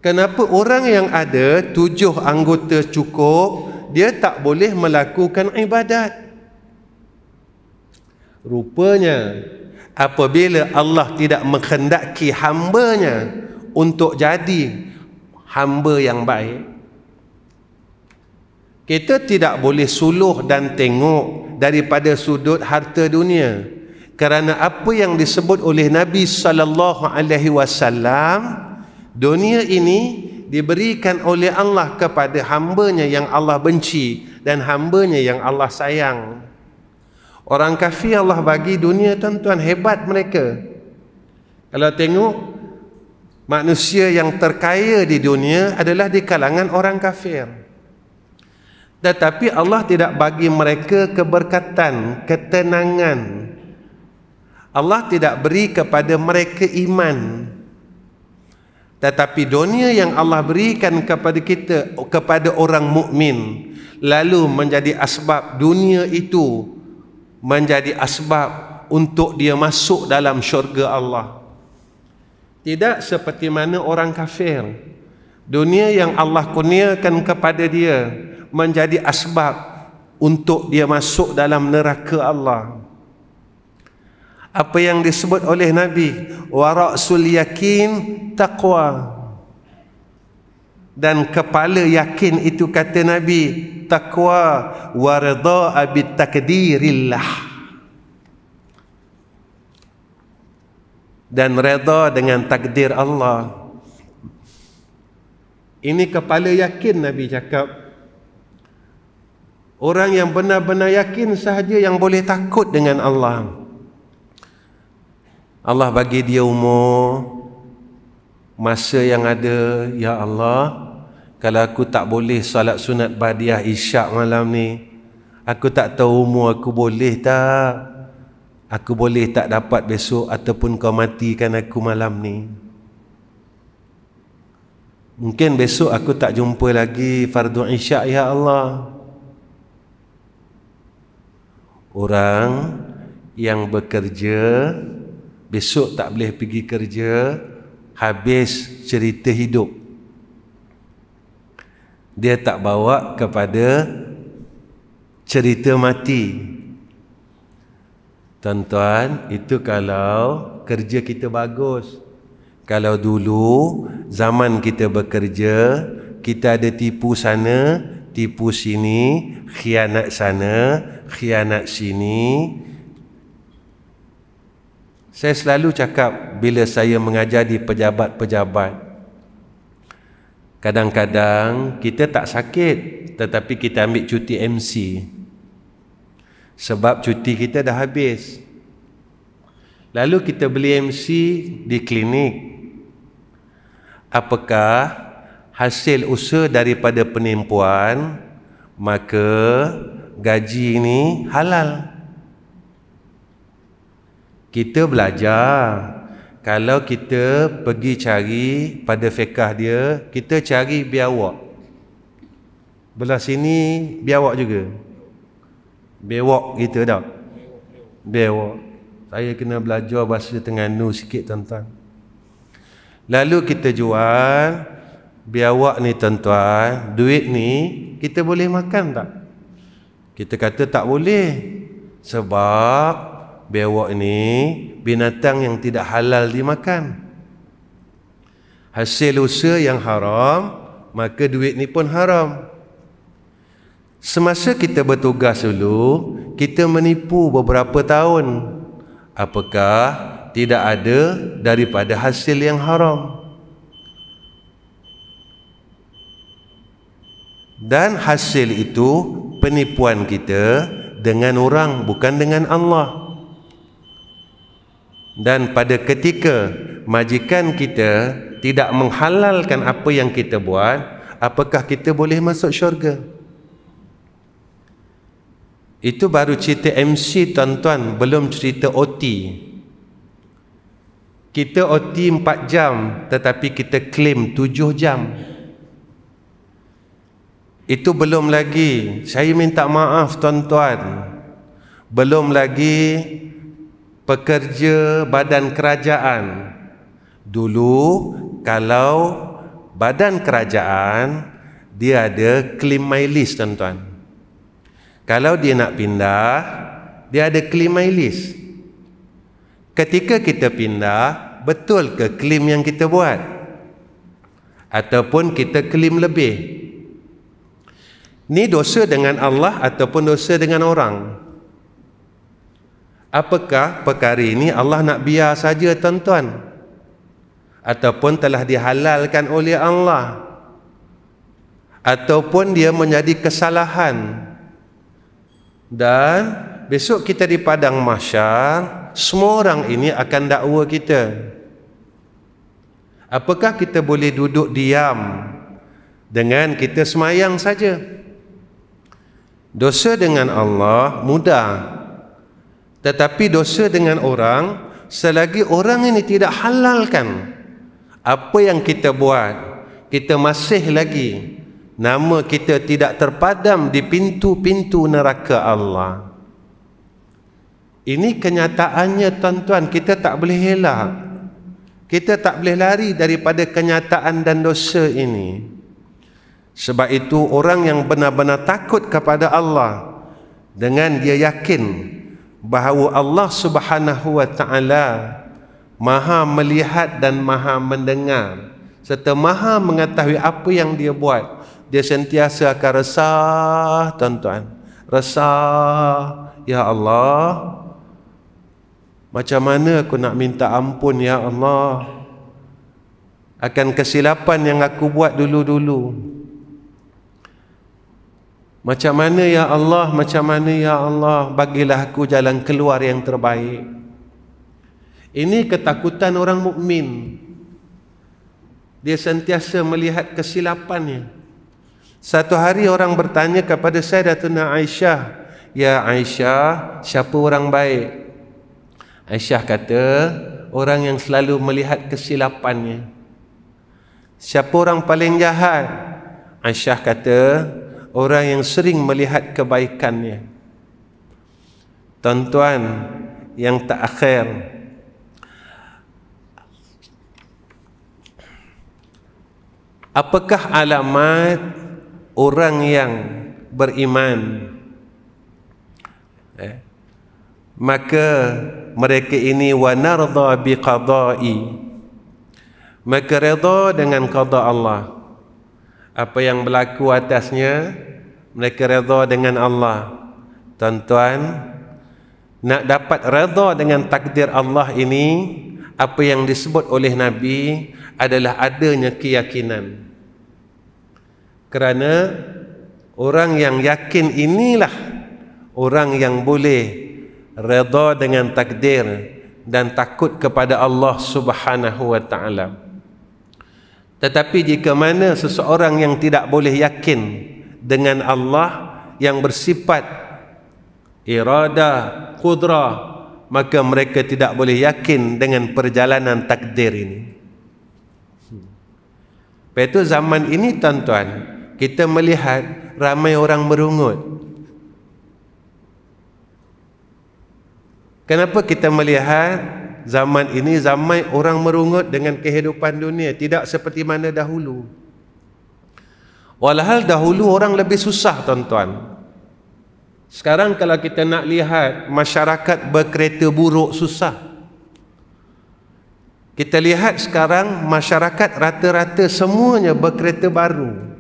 Kenapa orang yang ada 7 anggota cukup, dia tak boleh melakukan ibadat? Rupanya apabila Allah tidak menghendaki hambanya untuk jadi hamba yang baik, kita tidak boleh suluh dan tengok daripada sudut harta dunia. Kerana apa yang disebut oleh Nabi SAW, dunia ini diberikan oleh Allah kepada hambanya yang Allah benci dan hambanya yang Allah sayang. Orang kafir Allah bagi dunia, tuan-tuan, hebat mereka. Kalau tengok, manusia yang terkaya di dunia adalah di kalangan orang kafir. Tetapi Allah tidak bagi mereka keberkatan, ketenangan. Allah tidak beri kepada mereka iman. Tetapi dunia yang Allah berikan kepada kita, kepada orang mukmin, lalu menjadi asbab dunia itu menjadi asbab untuk dia masuk dalam syurga Allah. Tidak seperti mana orang kafir. Dunia yang Allah kurniakan kepada dia menjadi asbab untuk dia masuk dalam neraka Allah. Apa yang disebut oleh Nabi, wa ra'sul yakin taqwa. Dan kepala yakin itu, kata Nabi, taqwa wa ridha'a bitakdirillah. dan redha dengan takdir Allah. Ini kepala yakin. Nabi cakap, orang yang benar-benar yakin sahaja yang boleh takut dengan Allah. Allah bagi dia umur, masa yang ada, ya Allah, kalau aku tak boleh salat sunat badiah isyak malam ni, aku tak tahu umur aku boleh tak? Aku boleh tak dapat besok, ataupun kau matikan aku malam ni? Mungkin besok aku tak jumpa lagi fardu isyak, ya Allah. Orang yang bekerja, besok tak boleh pergi kerja, habis cerita hidup, dia tak bawa kepada cerita mati. Tuan-tuan, itu kalau kerja kita bagus. Kalau dulu zaman kita bekerja, kita ada tipu sana, tipu sini, khianat sana, khianat sini. Saya selalu cakap bila saya mengajar di pejabat-pejabat, kadang-kadang kita tak sakit, tetapi kita ambil cuti MC sebab cuti kita dah habis. Lalu kita beli MC di klinik. Apakah hasil usaha daripada penipuan? Maka gaji ini halal. Kita belajar, kalau kita pergi cari pada fiqah dia, kita cari biawak. Belah sini biawak juga. Bewak gitu tak? Bewak. Saya kena belajar bahasa Terengganu sikit, tuan-tuan. Lalu kita jual biawak ni, tuan-tuan. Duit ni kita boleh makan tak? Kita kata tak boleh, sebab biawak ni binatang yang tidak halal dimakan. Hasil usaha yang haram, maka duit ni pun haram. Semasa kita bertugas dulu, kita menipu beberapa tahun. Apakah tidak ada daripada hasil yang haram? Dan hasil itu penipuan kita dengan orang, bukan dengan Allah. Dan pada ketika majikan kita tidak menghalalkan apa yang kita buat, apakah kita boleh masuk syurga? Itu baru cerita MC, tuan-tuan, belum cerita OT. Kita OT 4 jam, tetapi kita claim 7 jam. Itu belum lagi, saya minta maaf, tuan-tuan, belum lagi pekerja badan kerajaan. Dulu kalau badan kerajaan, dia ada claim my list, tuan-tuan. Kalau dia nak pindah, dia ada claim my list. Ketika kita pindah, betul ke claim yang kita buat? Ataupun kita claim lebih? Ni dosa dengan Allah ataupun dosa dengan orang? Apakah perkara ini Allah nak biar saja, tuan-tuan? Ataupun telah dihalalkan oleh Allah? Ataupun dia menjadi kesalahan? Dan besok kita di padang mahsyar, semua orang ini akan dakwa kita. Apakah kita boleh duduk diam dengan kita semayang saja? Dosa dengan Allah mudah, tetapi dosa dengan orang, selagi orang ini tidak halalkan apa yang kita buat, kita masih lagi nama kita tidak terpadam di pintu-pintu neraka Allah. Ini kenyataannya, tuan-tuan. Kita tak boleh elak, kita tak boleh lari daripada kenyataan dan dosa ini. Sebab itu orang yang benar-benar takut kepada Allah, dengan dia yakin bahawa Allah Subhanahu wa ta'ala Maha melihat dan Maha mendengar, serta Maha mengetahui apa yang dia buat, dia sentiasa akan resah, tuan-tuan. Resah, ya Allah, Macam mana aku nak minta ampun ya Allah akan kesilapan yang aku buat dulu-dulu? Macam mana ya Allah, macam mana ya Allah, bagilah aku jalan keluar yang terbaik. Ini ketakutan orang mukmin. Dia sentiasa melihat kesilapannya. Satu hari orang bertanya kepada Sayyidatuna Aisyah, "Ya Aisyah, siapa orang baik?" Aisyah kata, orang yang selalu melihat kesilapannya. Siapa orang paling jahat? Aisyah kata, orang yang sering melihat kebaikannya. Tuan-tuan yang tak akhir, apakah alamat orang yang beriman? Maka mereka ini wa narda biqada'i, maka redha dengan qada Allah. Apa yang berlaku atasnya, mereka redha dengan Allah. Tuan-tuan, nak dapat redha dengan takdir Allah ini, apa yang disebut oleh Nabi adalah adanya keyakinan. Kerana orang yang yakin inilah orang yang boleh redha dengan takdir dan takut kepada Allah Subhanahu wa ta'ala. Tetapi jika mana seseorang yang tidak boleh yakin dengan Allah yang bersifat irada, qudrah, maka mereka tidak boleh yakin dengan perjalanan takdir ini. Lepas itu zaman ini tuan-tuan, kita melihat ramai orang merungut. Kenapa kita melihat zaman ini ramai orang merungut dengan kehidupan dunia, tidak seperti mana dahulu? Walhal dahulu orang lebih susah tuan-tuan. Sekarang kalau kita nak lihat masyarakat berkereta buruk susah. Kita lihat sekarang masyarakat rata-rata semuanya berkereta baru.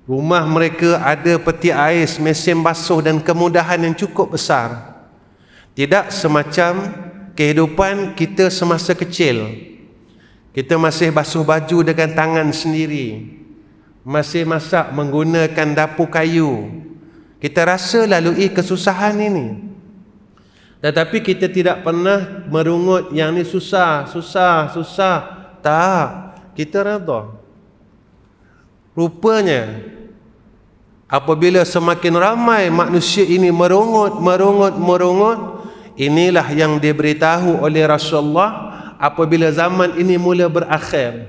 Rumah mereka ada peti ais, mesin basuh dan kemudahan yang cukup besar. Tidak semacam kehidupan kita semasa kecil. Kita masih basuh baju dengan tangan sendiri, masih masak menggunakan dapur kayu. Kita rasa lalui kesusahan ini, tetapi kita tidak pernah merungut yang ni susah. Tak, kita redha. Rupanya apabila semakin ramai manusia ini merungut, inilah yang diberitahu oleh Rasulullah, apabila zaman ini mula berakhir,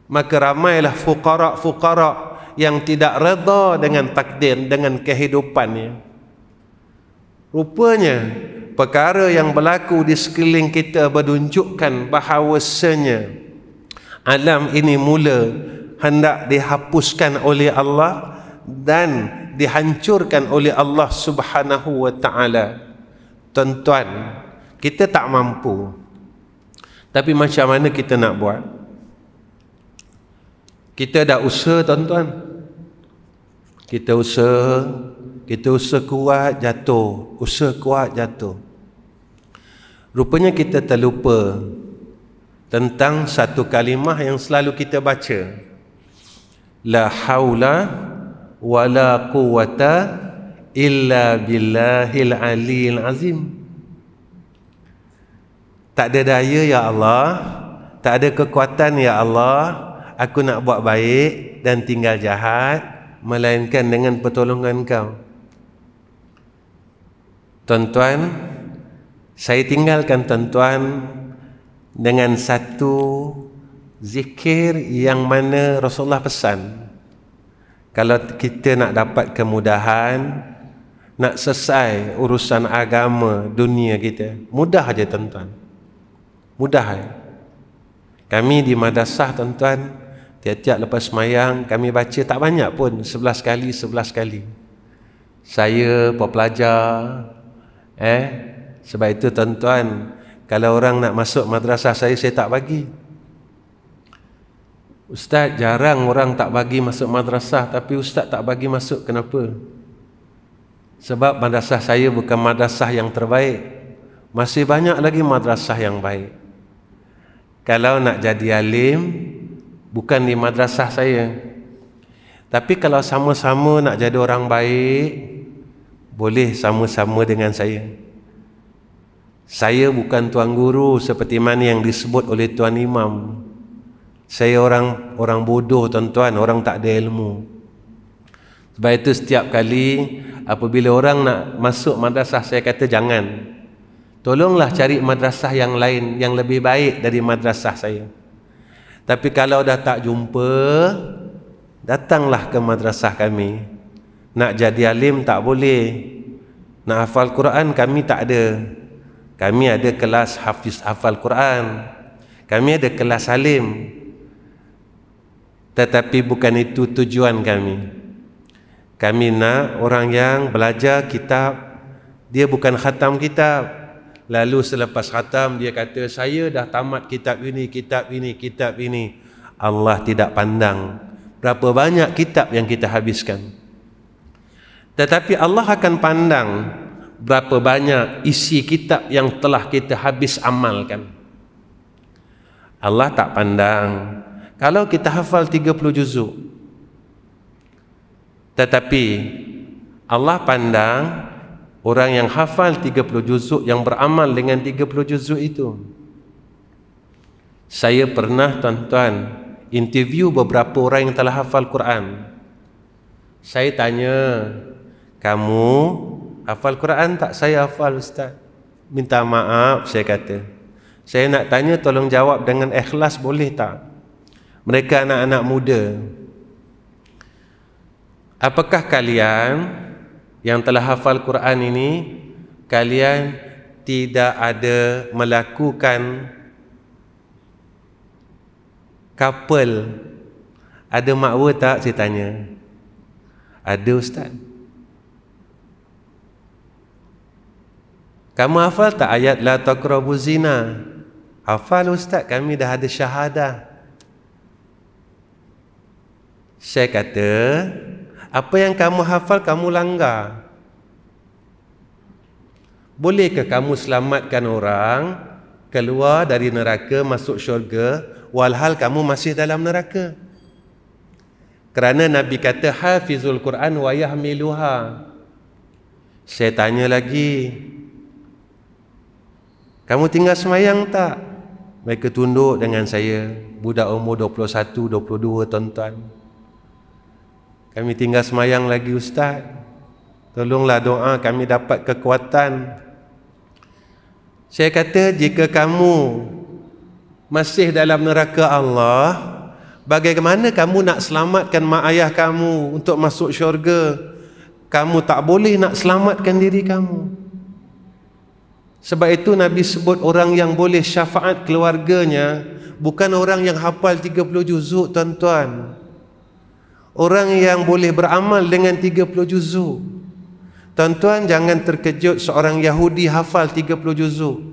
maka ramailah fuqara yang tidak redha dengan takdir, dengan kehidupannya. Rupanya perkara yang berlaku di sekeliling kita menunjukkan bahawasanya alam ini mula hendak dihapuskan oleh Allah dan dihancurkan oleh Allah Subhanahu wa ta'ala. Tuan-tuan, kita tak mampu, tapi macam mana kita nak buat? Kita dah usaha tuan-tuan, kita usaha kuat jatuh, usaha kuat jatuh. Rupanya kita terlupa tentang satu kalimah yang selalu kita baca, la haula wala quwwata illa billahil aliyil azim. Tak ada daya ya Allah, tak ada kekuatan ya Allah, aku nak buat baik dan tinggal jahat, melainkan dengan pertolongan Kau. Tuan-tuan, saya tinggalkan tuan-tuan dengan satu zikir yang mana Rasulullah pesan. Kalau kita nak dapat kemudahan, nak selesai urusan agama dunia kita, mudah aja tuan-tuan, mudah aja. Kami di madrasah tuan-tuan, tiap-tiap lepas semayang kami baca tak banyak pun, 11 kali. Saya pelajar, sebab itu tuan-tuan, kalau orang nak masuk madrasah saya tak bagi. Ustaz, jarang orang tak bagi masuk madrasah, tapi Ustaz tak bagi masuk, kenapa? Sebab madrasah saya bukan madrasah yang terbaik. Masih banyak lagi madrasah yang baik. Kalau nak jadi alim, bukan di madrasah saya. Tapi kalau sama-sama nak jadi orang baik, boleh sama-sama dengan saya. Saya bukan tuan guru seperti mana yang disebut oleh tuan imam. Saya orang bodoh tuan-tuan, orang tak ada ilmu. Sebab itu setiap kali apabila orang nak masuk madrasah, saya kata jangan. Tolonglah cari madrasah yang lain yang lebih baik dari madrasah saya. Tapi kalau dah tak jumpa, datanglah ke madrasah kami. Nak jadi alim tak boleh. Nak hafal Quran kami tak ada. Kami ada kelas hafiz hafal Quran. Kami ada kelas alim. Tetapi bukan itu tujuan kami. Kami nak orang yang belajar kitab, dia bukan khatam kitab. Lalu selepas khatam dia kata, saya dah tamat kitab ini, kitab ini, kitab ini. Allah tidak pandang berapa banyak kitab yang kita habiskan. Tetapi Allah akan pandang berapa banyak isi kitab yang telah kita habis amalkan. Allah tak pandang kalau kita hafal 30 juzuk. Tetapi Allah pandang orang yang hafal 30 juzuk, yang beramal dengan 30 juzuk itu. Saya pernah tuan-tuan interview beberapa orang yang telah hafal Quran. Saya tanya, kamu hafal Quran tak? Saya hafal Ustaz. Minta maaf, saya kata. Saya nak tanya, tolong jawab dengan ikhlas boleh tak? Mereka anak-anak muda. Apakah kalian yang telah hafal Quran ini, kalian tidak ada melakukan couple? Ada makwa tak? Saya tanya. Ada Ustaz. Kamu hafal tak ayat la taqrabu zina? Hafal Ustaz, kami dah ada syahadah. Saya kata, apa yang kamu hafal kamu langgar. Bolehkah kamu selamatkan orang keluar dari neraka masuk syurga walhal kamu masih dalam neraka? Kerana Nabi kata hafizul Quran wa yahmiluha. Saya tanya lagi, kamu tinggal semayang tak? Mereka tunduk dengan saya. Budak umur 21, 22 tuan-tuan. Kami tinggal semayang lagi Ustaz. Tolonglah doa kami dapat kekuatan. Saya kata, jika kamu masih dalam neraka Allah, bagaimana kamu nak selamatkan mak ayah kamu untuk masuk syurga? Kamu tak boleh nak selamatkan diri kamu. Sebab itu Nabi sebut orang yang boleh syafaat keluarganya bukan orang yang hafal 30 juzuk tuan-tuan. Orang yang boleh beramal dengan 30 juzuk. Tuan-tuan jangan terkejut seorang Yahudi hafal 30 juzuk.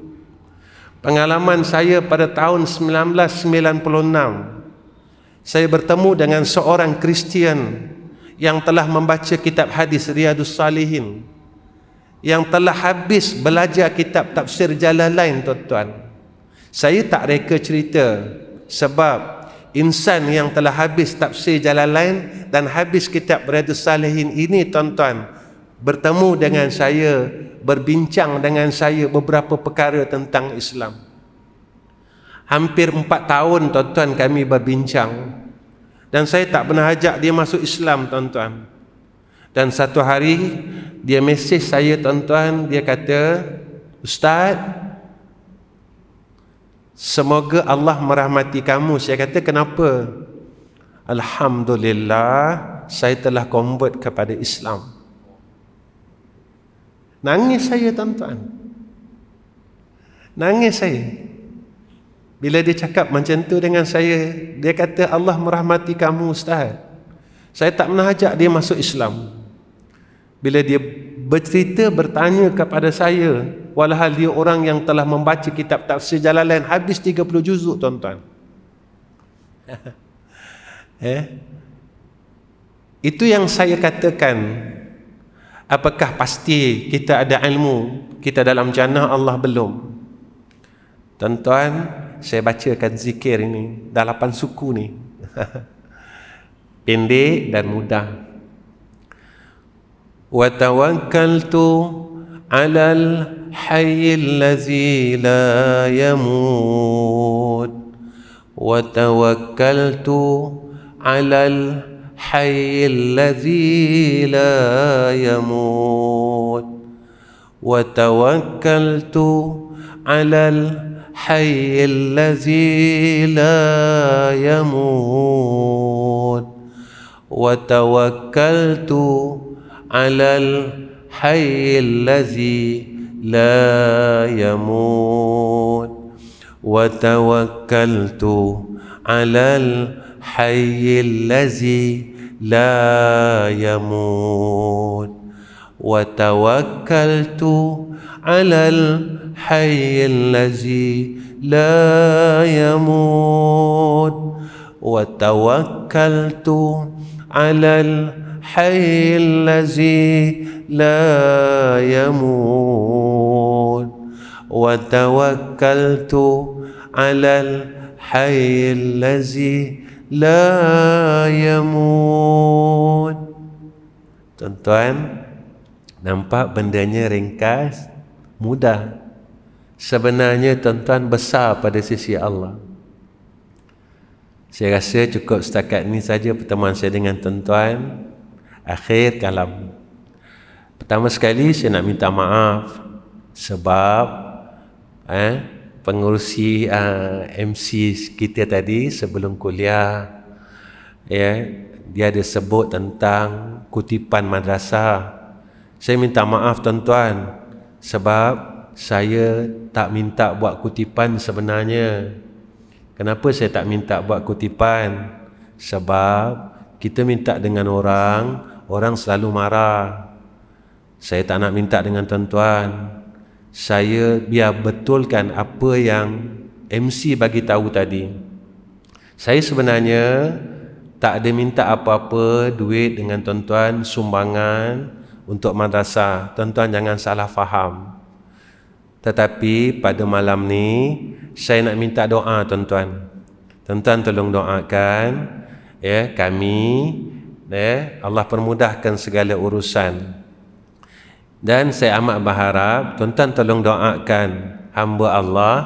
Pengalaman saya pada tahun 1996, saya bertemu dengan seorang Kristian yang telah membaca kitab hadis Riyadhus Salihin, yang telah habis belajar kitab tafsir Jalalain tuan-tuan. Saya tak reka cerita sebab insan yang telah habis tafsir Jalalain dan habis kitab Riyadhus Salihin ini tuan-tuan bertemu dengan saya, berbincang dengan saya beberapa perkara tentang Islam. Hampir 4 tahun tuan-tuan kami berbincang, dan saya tak pernah ajak dia masuk Islam tuan-tuan. Dan satu hari dia mesej saya tuan-tuan, dia kata, Ustaz, semoga Allah merahmati kamu. Saya kata, kenapa? Alhamdulillah, saya telah convert kepada Islam. Nangis saya tuan-tuan. Nangis saya. Bila dia cakap macam tu dengan saya, dia kata, Allah merahmati kamu Ustaz. Saya tak pernah ajak dia masuk Islam. Bila dia bercerita, bertanya kepada saya, walhal dia orang yang telah membaca kitab tafsir Jalalain habis 30 juzuk tuan-tuan. Itu yang saya katakan. Apakah pasti kita ada ilmu? kita dalam jannah, Allah belum. Tuan-tuan, saya bacakan zikir ini, dah 8 suku ni. Pendek dan mudah. Wa tawakkaltu 'alal hayyil ladzi la yamut. Wa tawakkaltu 'alal hayyil ladzi la yamut. Wa tawakkaltu 'alal hayyil ladzi la yamut. Wa tawakkaltu 'alal hayyil ladzi la yamut. Wa tawakkaltu 'alal hayyil ladzi la yamut. Wa tawakkaltu 'alal hayyil ladzi la yamut. Wa tawakkaltu 'alal hayyil ladzi la yamut. Wa tawakkaltu 'alal hayyil ladzi la yamut. Tuan-tuan, nampak bendanya ringkas, mudah. Sebenarnya tuan-tuan besar pada sisi Allah. Saya rasa cukup setakat ini saja pertemuan saya dengan tuan-tuan. Akhir kalam. Pertama sekali saya nak minta maaf sebab pengurusi MC kita tadi sebelum kuliah, dia ada sebut tentang kutipan madrasah. Saya minta maaf tuan-tuan sebab saya tak minta buat kutipan sebenarnya. Kenapa saya tak minta buat kutipan? Sebab kita minta dengan orang selalu marah. Saya tak nak minta dengan tuan-tuan. Saya biar betulkan apa yang MC bagi tahu tadi. Saya sebenarnya tak ada minta apa-apa duit dengan tuan-tuan, sumbangan untuk madrasah. Tuan-tuan jangan salah faham. Tetapi pada malam ni saya nak minta doa tuan-tuan. Tuan-tuan tolong doakan kami, Allah permudahkan segala urusan. Dan saya amat berharap tuan-tuan tolong doakan hamba Allah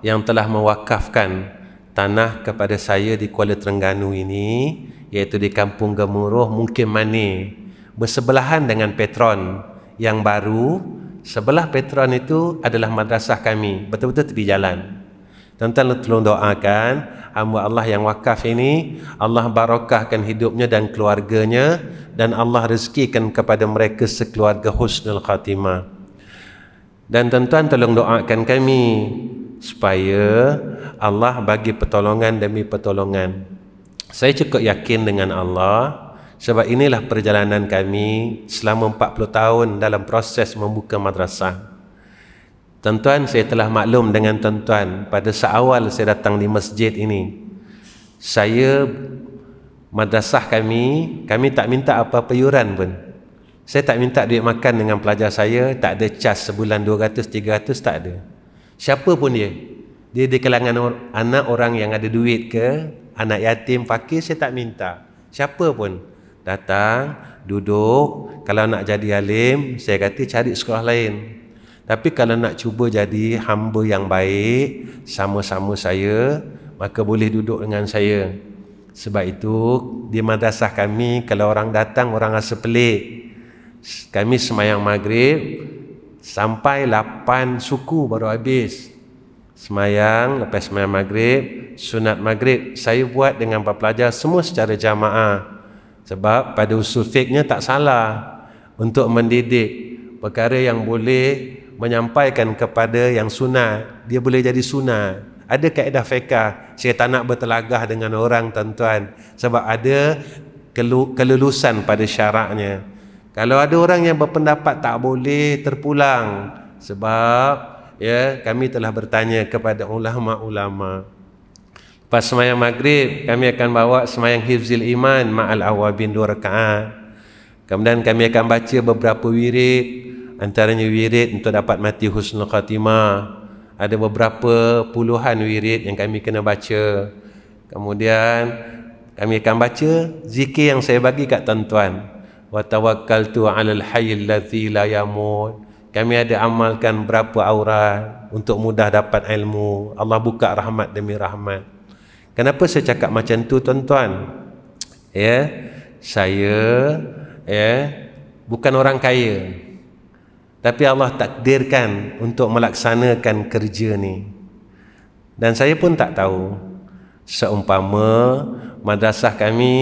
yang telah mewakafkan tanah kepada saya di Kuala Terengganu ini, iaitu di Kampung Gemuruh, Mungkin Mani, bersebelahan dengan Petron yang baru. Sebelah Petron itu adalah madrasah kami, betul-betul tepi jalan. Tuan-tuan tolong doakan hamba Allah yang wakaf ini, Allah barakahkan hidupnya dan keluarganya, dan Allah rezekikan kepada mereka sekeluarga husnul khatimah. Dan tuan-tuan tolong doakan kami supaya Allah bagi pertolongan demi pertolongan. Saya cukup yakin dengan Allah, sebab inilah perjalanan kami selama 40 tahun dalam proses membuka madrasah. Tuan-tuan, saya telah maklum dengan tuan-tuan pada seawal saya datang di masjid ini. Saya, madrasah kami tak minta apa-apa yuran pun. Saya tak minta duit makan dengan pelajar saya, tak ada cas sebulan 200, 300, tak ada. Siapa pun dia di kalangan anak orang yang ada duit ke, anak yatim, fakir, saya tak minta. Siapa pun datang, duduk. Kalau nak jadi alim, saya kata cari sekolah lain. Tapi kalau nak cuba jadi hamba yang baik sama-sama saya, maka boleh duduk dengan saya. Sebab itu di madrasah kami, kalau orang datang orang rasa pelik. Kami semayang maghrib sampai 8 suku baru habis. Semayang, lepas semayang maghrib, sunat maghrib saya buat dengan para pelajar semua secara jamaah. Sebab pada usul fiqhnya tak salah untuk mendidik perkara yang boleh menyampaikan kepada yang sunat, dia boleh jadi sunat. Ada kaedah fiqh. Saya tak nak bertelagah dengan orang tuan-tuan, sebab ada kelulusan pada syaraknya. Kalau ada orang yang berpendapat tak boleh, terpulang. Sebab kami telah bertanya kepada ulama-ulama. Pas semayang maghrib, kami akan bawa semayang hifzil iman ma'al awabin 2 rakaat. Kemudian kami akan baca beberapa wirid Antaranya wirid untuk dapat mati husnul khatimah. Ada beberapa puluhan wirid yang kami kena baca. Kemudian kami akan baca zikir yang saya bagi kat tuan-tuan. Wa tawakkaltu 'alal hayyil ladzi la yamut. Kami ada amalkan berapa aurat untuk mudah dapat ilmu. Allah buka rahmat demi rahmat. Kenapa saya cakap macam tu tuan-tuan? Saya bukan orang kaya, tapi Allah takdirkan untuk melaksanakan kerja ni. Dan saya pun tak tahu, seumpama madrasah kami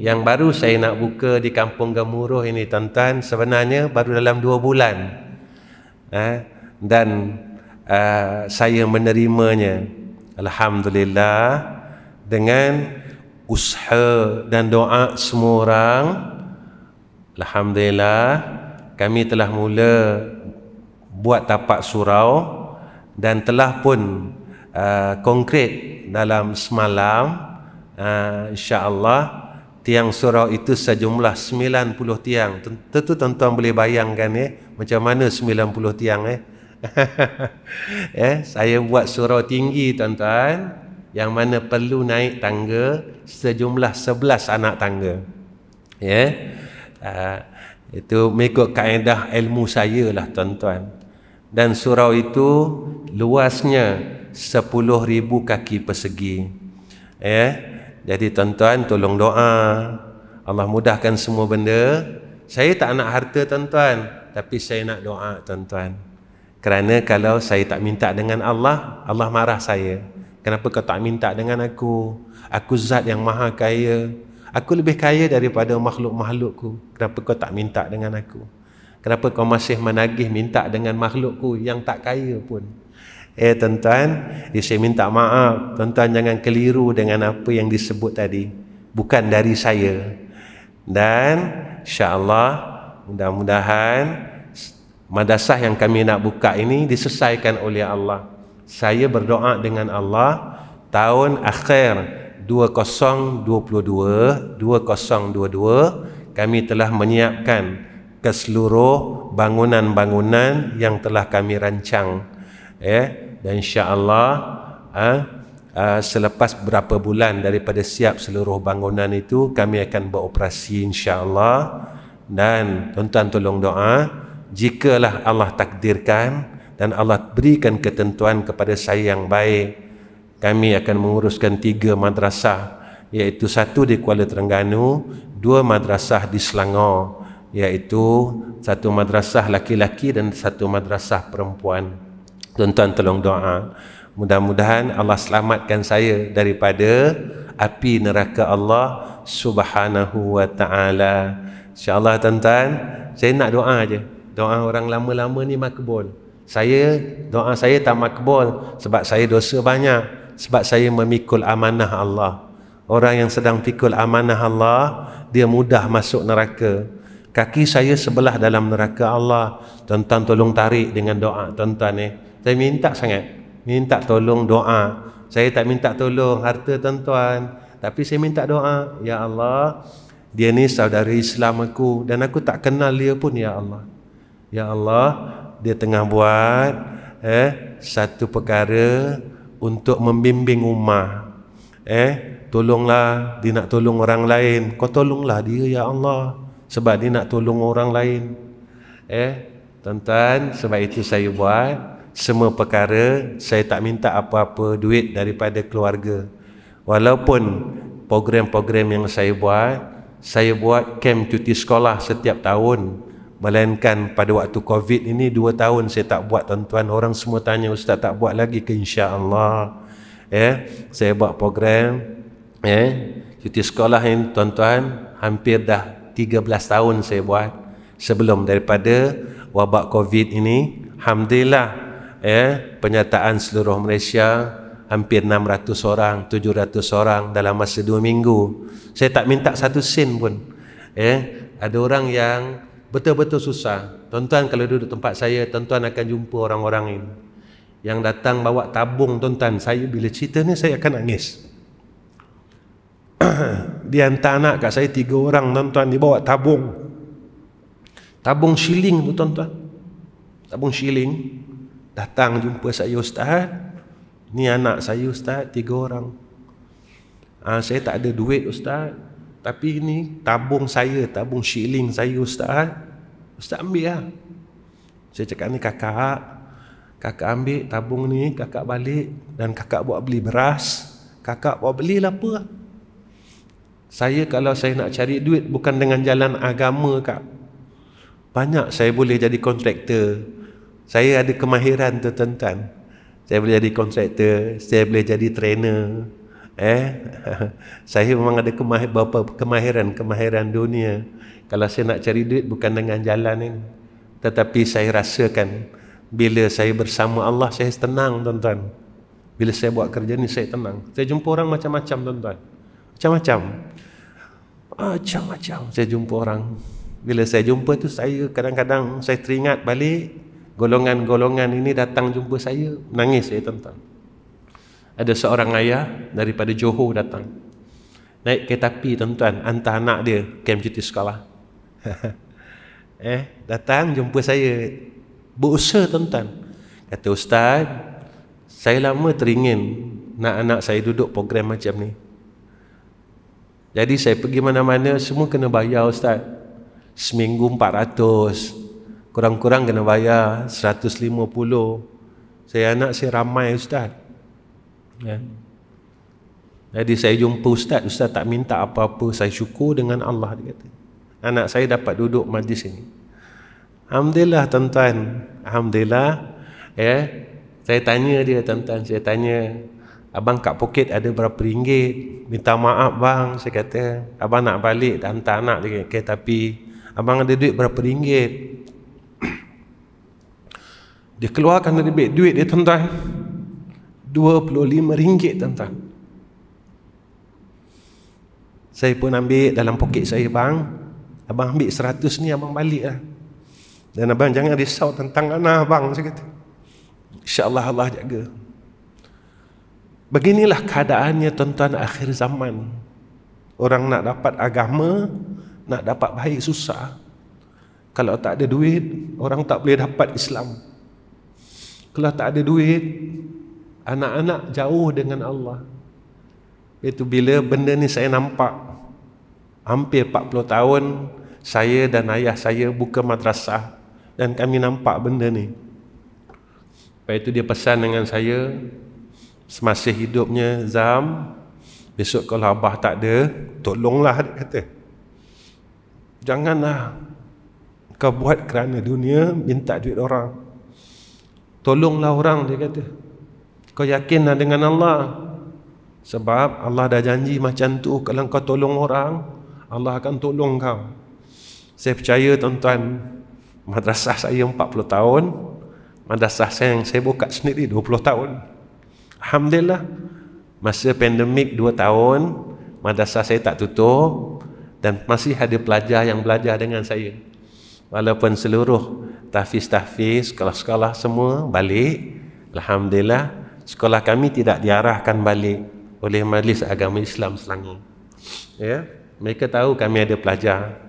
yang baru saya nak buka di Kampung Gemuruh ini tuan-tuan, sebenarnya baru dalam 2 bulan. Dan saya menerimanya, alhamdulillah, dengan usaha dan doa semua orang. Alhamdulillah, kami telah mula buat tapak surau dan telah pun konkret dalam semalam. InsyaAllah tiang surau itu sejumlah 90 tiang. Tentu tuan-tuan boleh bayangkan macam mana 90 tiang. Saya buat surau tinggi tuan-tuan, yang mana perlu naik tangga sejumlah 11 anak tangga. Itu mengikut kaedah ilmu saya lah tuan-tuan. Dan surau itu luasnya 10,000 kaki persegi. Jadi tuan-tuan tolong doa, Allah mudahkan semua benda. Saya tak nak harta tuan-tuan, tapi saya nak doa tuan-tuan. Kerana kalau saya tak minta dengan Allah, Allah marah saya. Kenapa kau tak minta dengan aku? Aku zat yang maha kaya. Aku lebih kaya daripada makhluk-makhlukku. Kenapa kau tak minta dengan aku? Kenapa kau masih menagih minta dengan makhlukku yang tak kaya pun? Tuan-tuan, saya minta maaf. Tuan-tuan jangan keliru dengan apa yang disebut tadi. Bukan dari saya. Dan insya-Allah, mudah-mudahan madrasah yang kami nak buka ini diselesaikan oleh Allah. Saya berdoa dengan Allah tahun akhir 2022 kami telah menyiapkan ke seluruh bangunan-bangunan yang telah kami rancang. Dan insya-Allah selepas berapa bulan daripada siap seluruh bangunan itu, kami akan beroperasi insya-Allah. Dan tuan-tuan tolong doa, jikalah Allah takdirkan dan Allah berikan ketentuan kepada saya yang baik, kami akan menguruskan 3 madrasah, iaitu 1 di Kuala Terengganu, 2 madrasah di Selangor, iaitu 1 madrasah laki-laki dan 1 madrasah perempuan. Tuan-tuan tolong doa, mudah-mudahan Allah selamatkan saya daripada api neraka Allah Subhanahu wa ta'ala. InsyaAllah tuan-tuan, saya nak doa je. Doa orang lama-lama ni makbul. Doa saya tak makbul sebab saya dosa banyak, sebab saya memikul amanah Allah. Orang yang sedang pikul amanah Allah, dia mudah masuk neraka. Kaki saya sebelah dalam neraka Allah. Tuan-tuan tolong tarik dengan doa tuan-tuan. Saya minta sangat, minta tolong doa. Saya tak minta tolong harta tuan-tuan, tapi saya minta doa. Ya Allah, dia ni saudara Islam aku dan aku tak kenal dia pun, ya Allah. Ya Allah, dia tengah buat satu perkara untuk membimbing ummah. Tolonglah, dia nak tolong orang lain. Kau tolonglah dia, ya Allah, sebab dia nak tolong orang lain. Tuan-tuan, sebab itu saya buat semua perkara. Saya tak minta apa-apa duit daripada keluarga. Walaupun program-program yang saya buat camp cuti sekolah setiap tahun. Melainkan pada waktu Covid ini 2 tahun saya tak buat tuan-tuan. Orang semua tanya, Ustaz tak buat lagi ke? InsyaAllah. Saya buat program cuti sekolah ini tuan-tuan, hampir dah 13 tahun saya buat. Sebelum daripada wabak Covid ini, alhamdulillah, penyertaan seluruh Malaysia hampir 600 orang, 700 orang dalam masa 2 minggu. Saya tak minta 1 sen pun. Ada orang yang betul-betul susah. Tuan-tuan kalau duduk tempat saya, tuan-tuan akan jumpa orang-orang ini yang datang bawa tabung. Tuan-tuan, saya bila cerita ni saya akan nangis. Dia hantar anak kat saya 3 orang tuan-tuan, dia bawa tabung. Tabung shilling tu tuan-tuan. tabung shilling, datang jumpa saya, Ustaz, ni anak saya Ustaz, 3 orang. Saya tak ada duit Ustaz, tapi ni tabung saya, tabung shilling saya Ustaz. Ustaz ambil lah. Saya cakap, ni kakak ambil tabung ni, kakak balik, dan kakak buat beli beras, kakak buat belilah apa. Saya kalau saya nak cari duit bukan dengan jalan agama Kak. Banyak saya boleh jadi kontraktor. Saya ada kemahiran tu tuan-tuan. Saya boleh jadi kontraktor, saya boleh jadi trainer. Saya memang ada kemahiran dunia. Kalau saya nak cari duit bukan dengan jalan ini. Tetapi saya rasakan bila saya bersama Allah, saya tenang tuan-tuan. Bila saya buat kerja ni saya tenang. Saya jumpa orang macam-macam tuan-tuan. Macam-macam saya jumpa orang. Bila saya jumpa tu, saya kadang-kadang saya teringat balik golongan-golongan ini datang jumpa saya, nangis saya tuan-tuan. Ada seorang ayah daripada Johor datang, naik kereta api tuan-tuan, hantar anak dia kem cuti sekolah. Datang jumpa saya, berusaha tuan-tuan. Kata, Ustaz, saya lama teringin nak anak saya duduk program macam ni. Jadi saya pergi mana-mana semua kena bayar Ustaz. Seminggu 400, kurang-kurang kena bayar 150. Anak saya ramai Ustaz. Jadi saya jumpa Ustaz tak minta apa-apa, saya syukur dengan Allah, dia kata. Anak saya dapat duduk majlis ini. Alhamdulillah tuan-tuan. Alhamdulillah. Saya tanya dia tuan-tuan, saya tanya, abang kat poket ada berapa ringgit? Minta maaf bang, saya kata, abang nak balik dan hantar anak dia kereta api. Abang ada duit berapa ringgit? Dia keluarkan duit dia tuan-tuan, 25 ringgit tuan-tuan. Saya pun ambil dalam poket saya, bang, abang ambil 100 ni, abang balik lah. Dan abang jangan risau tentang anak abang, saya kata. InsyaAllah Allah jaga. Beginilah keadaannya tuan-tuan akhir zaman. Orang nak dapat agama, nak dapat baik susah. Kalau tak ada duit, orang tak boleh dapat Islam. Kalau tak ada duit, anak-anak jauh dengan Allah. Itu bila benda ni saya nampak. Hampir 40 tahun saya dan ayah saya buka madrasah, dan kami nampak benda ni. Lepas itu dia pesan dengan saya semasa hidupnya, Zam, besok kalau abah tak ada, tolonglah, dia kata. Janganlah kau buat kerana dunia, minta duit orang. Tolonglah orang, dia kata. Kau yakinlah dengan Allah. Sebab Allah dah janji macam tu, kalau kau tolong orang, Allah akan tolong kau. Saya percaya tuan-tuan, madrasah saya 40 tahun, madrasah saya yang saya buka sendiri 20 tahun. Alhamdulillah, masa pandemik 2 tahun, madrasah saya tak tutup, dan masih ada pelajar yang belajar dengan saya. Walaupun seluruh tahfiz-tahfiz, sekolah-sekolah semua balik, alhamdulillah, sekolah kami tidak diarahkan balik oleh Majlis Agama Islam Selangor. Mereka tahu kami ada pelajar,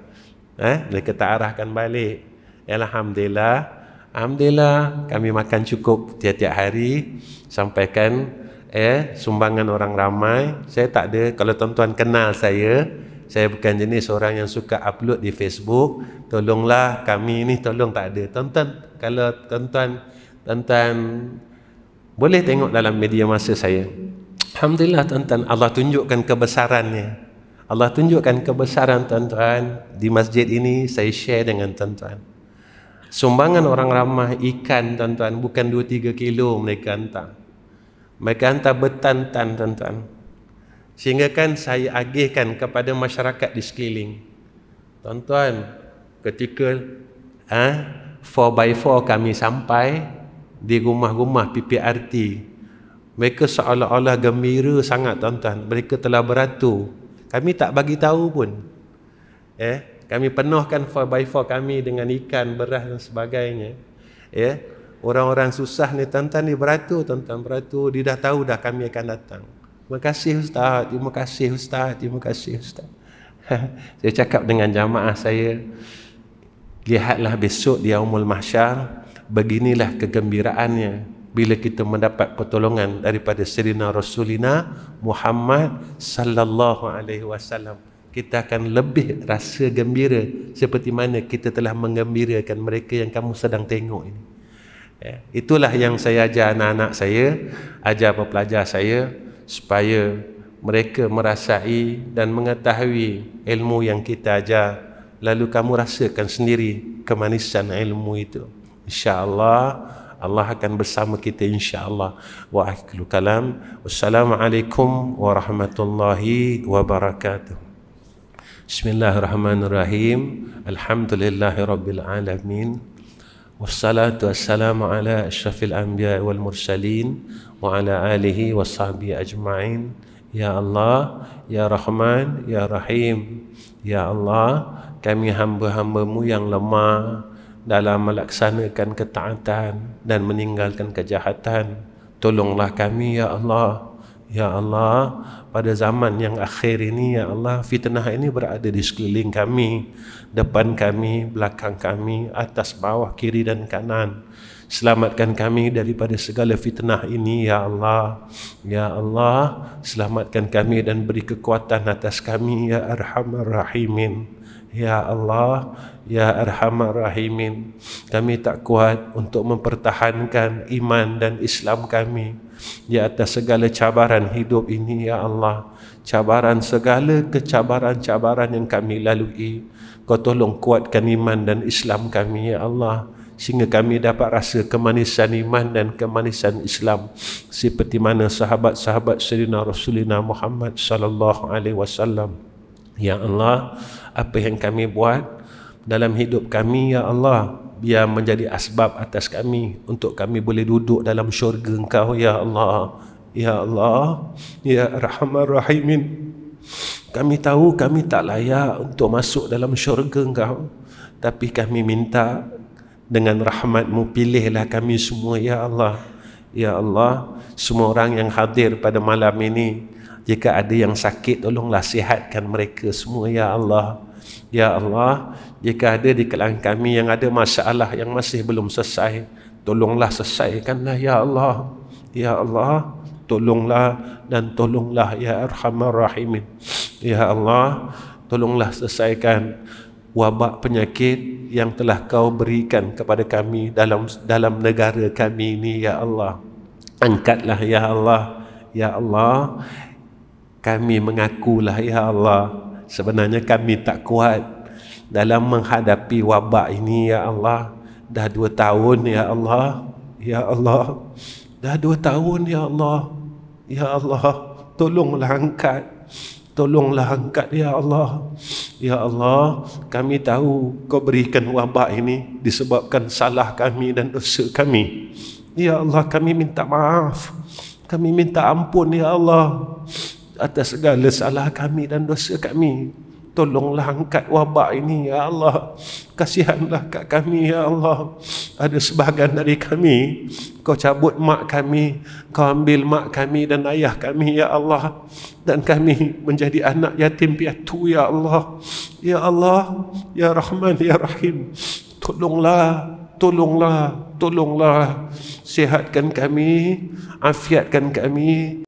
mereka tak arahkan balik. Alhamdulillah, alhamdulillah, kami makan cukup tiap-tiap hari, sampaikan sumbangan orang ramai. Saya tak ada, kalau tuan-tuan kenal saya bukan jenis orang yang suka upload di Facebook, tolonglah kami ni, tolong, tak ada. Tuan-tuan, kalau tuan-tuan boleh tengok dalam media masa saya, alhamdulillah tuan-tuan, Allah tunjukkan kebesarannya. Allah tunjukkan kebesaran tuan-tuan di masjid ini. Saya share dengan tuan-tuan. Sumbangan orang ramai ikan tuan-tuan, bukan 2-3 kilo mereka hantar. Mereka hantar bertan-tan tuan-tuan. Sehingga kan saya agihkan kepada masyarakat di sekeliling. Tuan-tuan, ketika 4x4 kami sampai di rumah-rumah PPRT, mereka seolah-olah gembira sangat tuan-tuan. Mereka telah beratur. Kami tak bagi tahu pun. Kami penuhkan 4x4 kami dengan ikan, beras dan sebagainya. Orang-orang susah ni tuan-tuan, dia beratur tuan-tuan, beratur. Dia dah tahu dah kami akan datang. Terima kasih Ustaz, terima kasih Ustaz, terima kasih Ustaz. Saya cakap dengan jamaah saya, lihatlah besok di Yaumul Mahsyar, Beginilah kegembiraannya bila kita mendapat pertolongan daripada Sayyidina Rasulina Muhammad sallallahu alaihi wasallam. Kita akan lebih rasa gembira seperti mana kita telah menggembirakan mereka yang kamu sedang tengok ini. Itulah yang saya ajar anak-anak saya, ajar pelajar saya, supaya mereka merasai dan mengetahui ilmu yang kita ajar, lalu kamu rasakan sendiri kemanisan ilmu itu. InsyaAllah Allah akan bersama kita, insyaAllah. Wa akhiru kalam. Wassalamualaikum warahmatullahi wabarakatuh. Bismillahirrahmanirrahim. Alhamdulillahirabbil alamin. Wassalatu wassalamu ala asyrafil anbiya wal mursalin wa ala alihi washabbihi ajma'in. Ya Allah, ya Rahman, ya Rahim. Ya Allah, kami hamba-hamba-Mu yang lemah dalam melaksanakan ketaatan dan meninggalkan kejahatan. Tolonglah kami, ya Allah. Ya Allah, pada zaman yang akhir ini, ya Allah, fitnah ini berada di sekeliling kami, depan kami, belakang kami, atas, bawah, kiri dan kanan. Selamatkan kami daripada segala fitnah ini, ya Allah. Ya Allah, selamatkan kami dan beri kekuatan atas kami, ya Arhamar Rahimin. Ya Allah, ya Arhamar Rahimin. Kami tak kuat untuk mempertahankan iman dan Islam kami di atas segala cabaran hidup ini, ya Allah. Segala kecabaran-cabaran yang kami lalui, Kau tolong kuatkan iman dan Islam kami, ya Allah, sehingga kami dapat rasa kemanisan iman dan kemanisan Islam seperti mana sahabat-sahabat Sayyidina Rasulina Muhammad sallallahu alaihi wasallam. Ya Allah, apa yang kami buat dalam hidup kami, ya Allah, biar menjadi asbab atas kami untuk kami boleh duduk dalam syurga Engkau, ya Allah. Ya Allah, ya Arhamar Rahimin. Kami tahu kami tak layak untuk masuk dalam syurga Engkau, tapi kami minta dengan rahmat-Mu, pilihlah kami semua, ya Allah. Ya Allah, semua orang yang hadir pada malam ini, jika ada yang sakit, tolonglah sihatkan mereka semua, ya Allah. Ya Allah, jika ada di kalangan kami yang ada masalah yang masih belum selesai, tolonglah selesaikanlah, ya Allah. Ya Allah, tolonglah dan tolonglah, ya Arhamar Rahimin. Ya Allah, tolonglah selesaikan wabak penyakit yang telah Kau berikan kepada kami dalam negara kami ini, ya Allah. Angkatlah, ya Allah. Ya Allah, kami mengakulah, ya Allah, sebenarnya kami tak kuat dalam menghadapi wabak ini, ya Allah. Dah 2 tahun, ya Allah. Ya Allah, dah 2 tahun, ya Allah. Ya Allah, tolonglah angkat. Tolonglah angkat, ya Allah. Ya Allah, kami tahu Kau berikan wabak ini disebabkan salah kami dan dosa kami. Ya Allah, kami minta maaf. Kami minta ampun, ya Allah, atas segala salah kami dan dosa kami. Tolonglah angkat wabak ini, ya Allah. Kasihanlah kat kami, ya Allah. Ada sebahagian dari kami Kau cabut mak kami, Kau ambil mak kami dan ayah kami, ya Allah, dan kami menjadi anak yatim piatu, ya Allah. Ya Allah, ya Rahman, ya Rahim. Tolonglah, tolonglah, tolonglah. Sihatkan kami, afiatkan kami,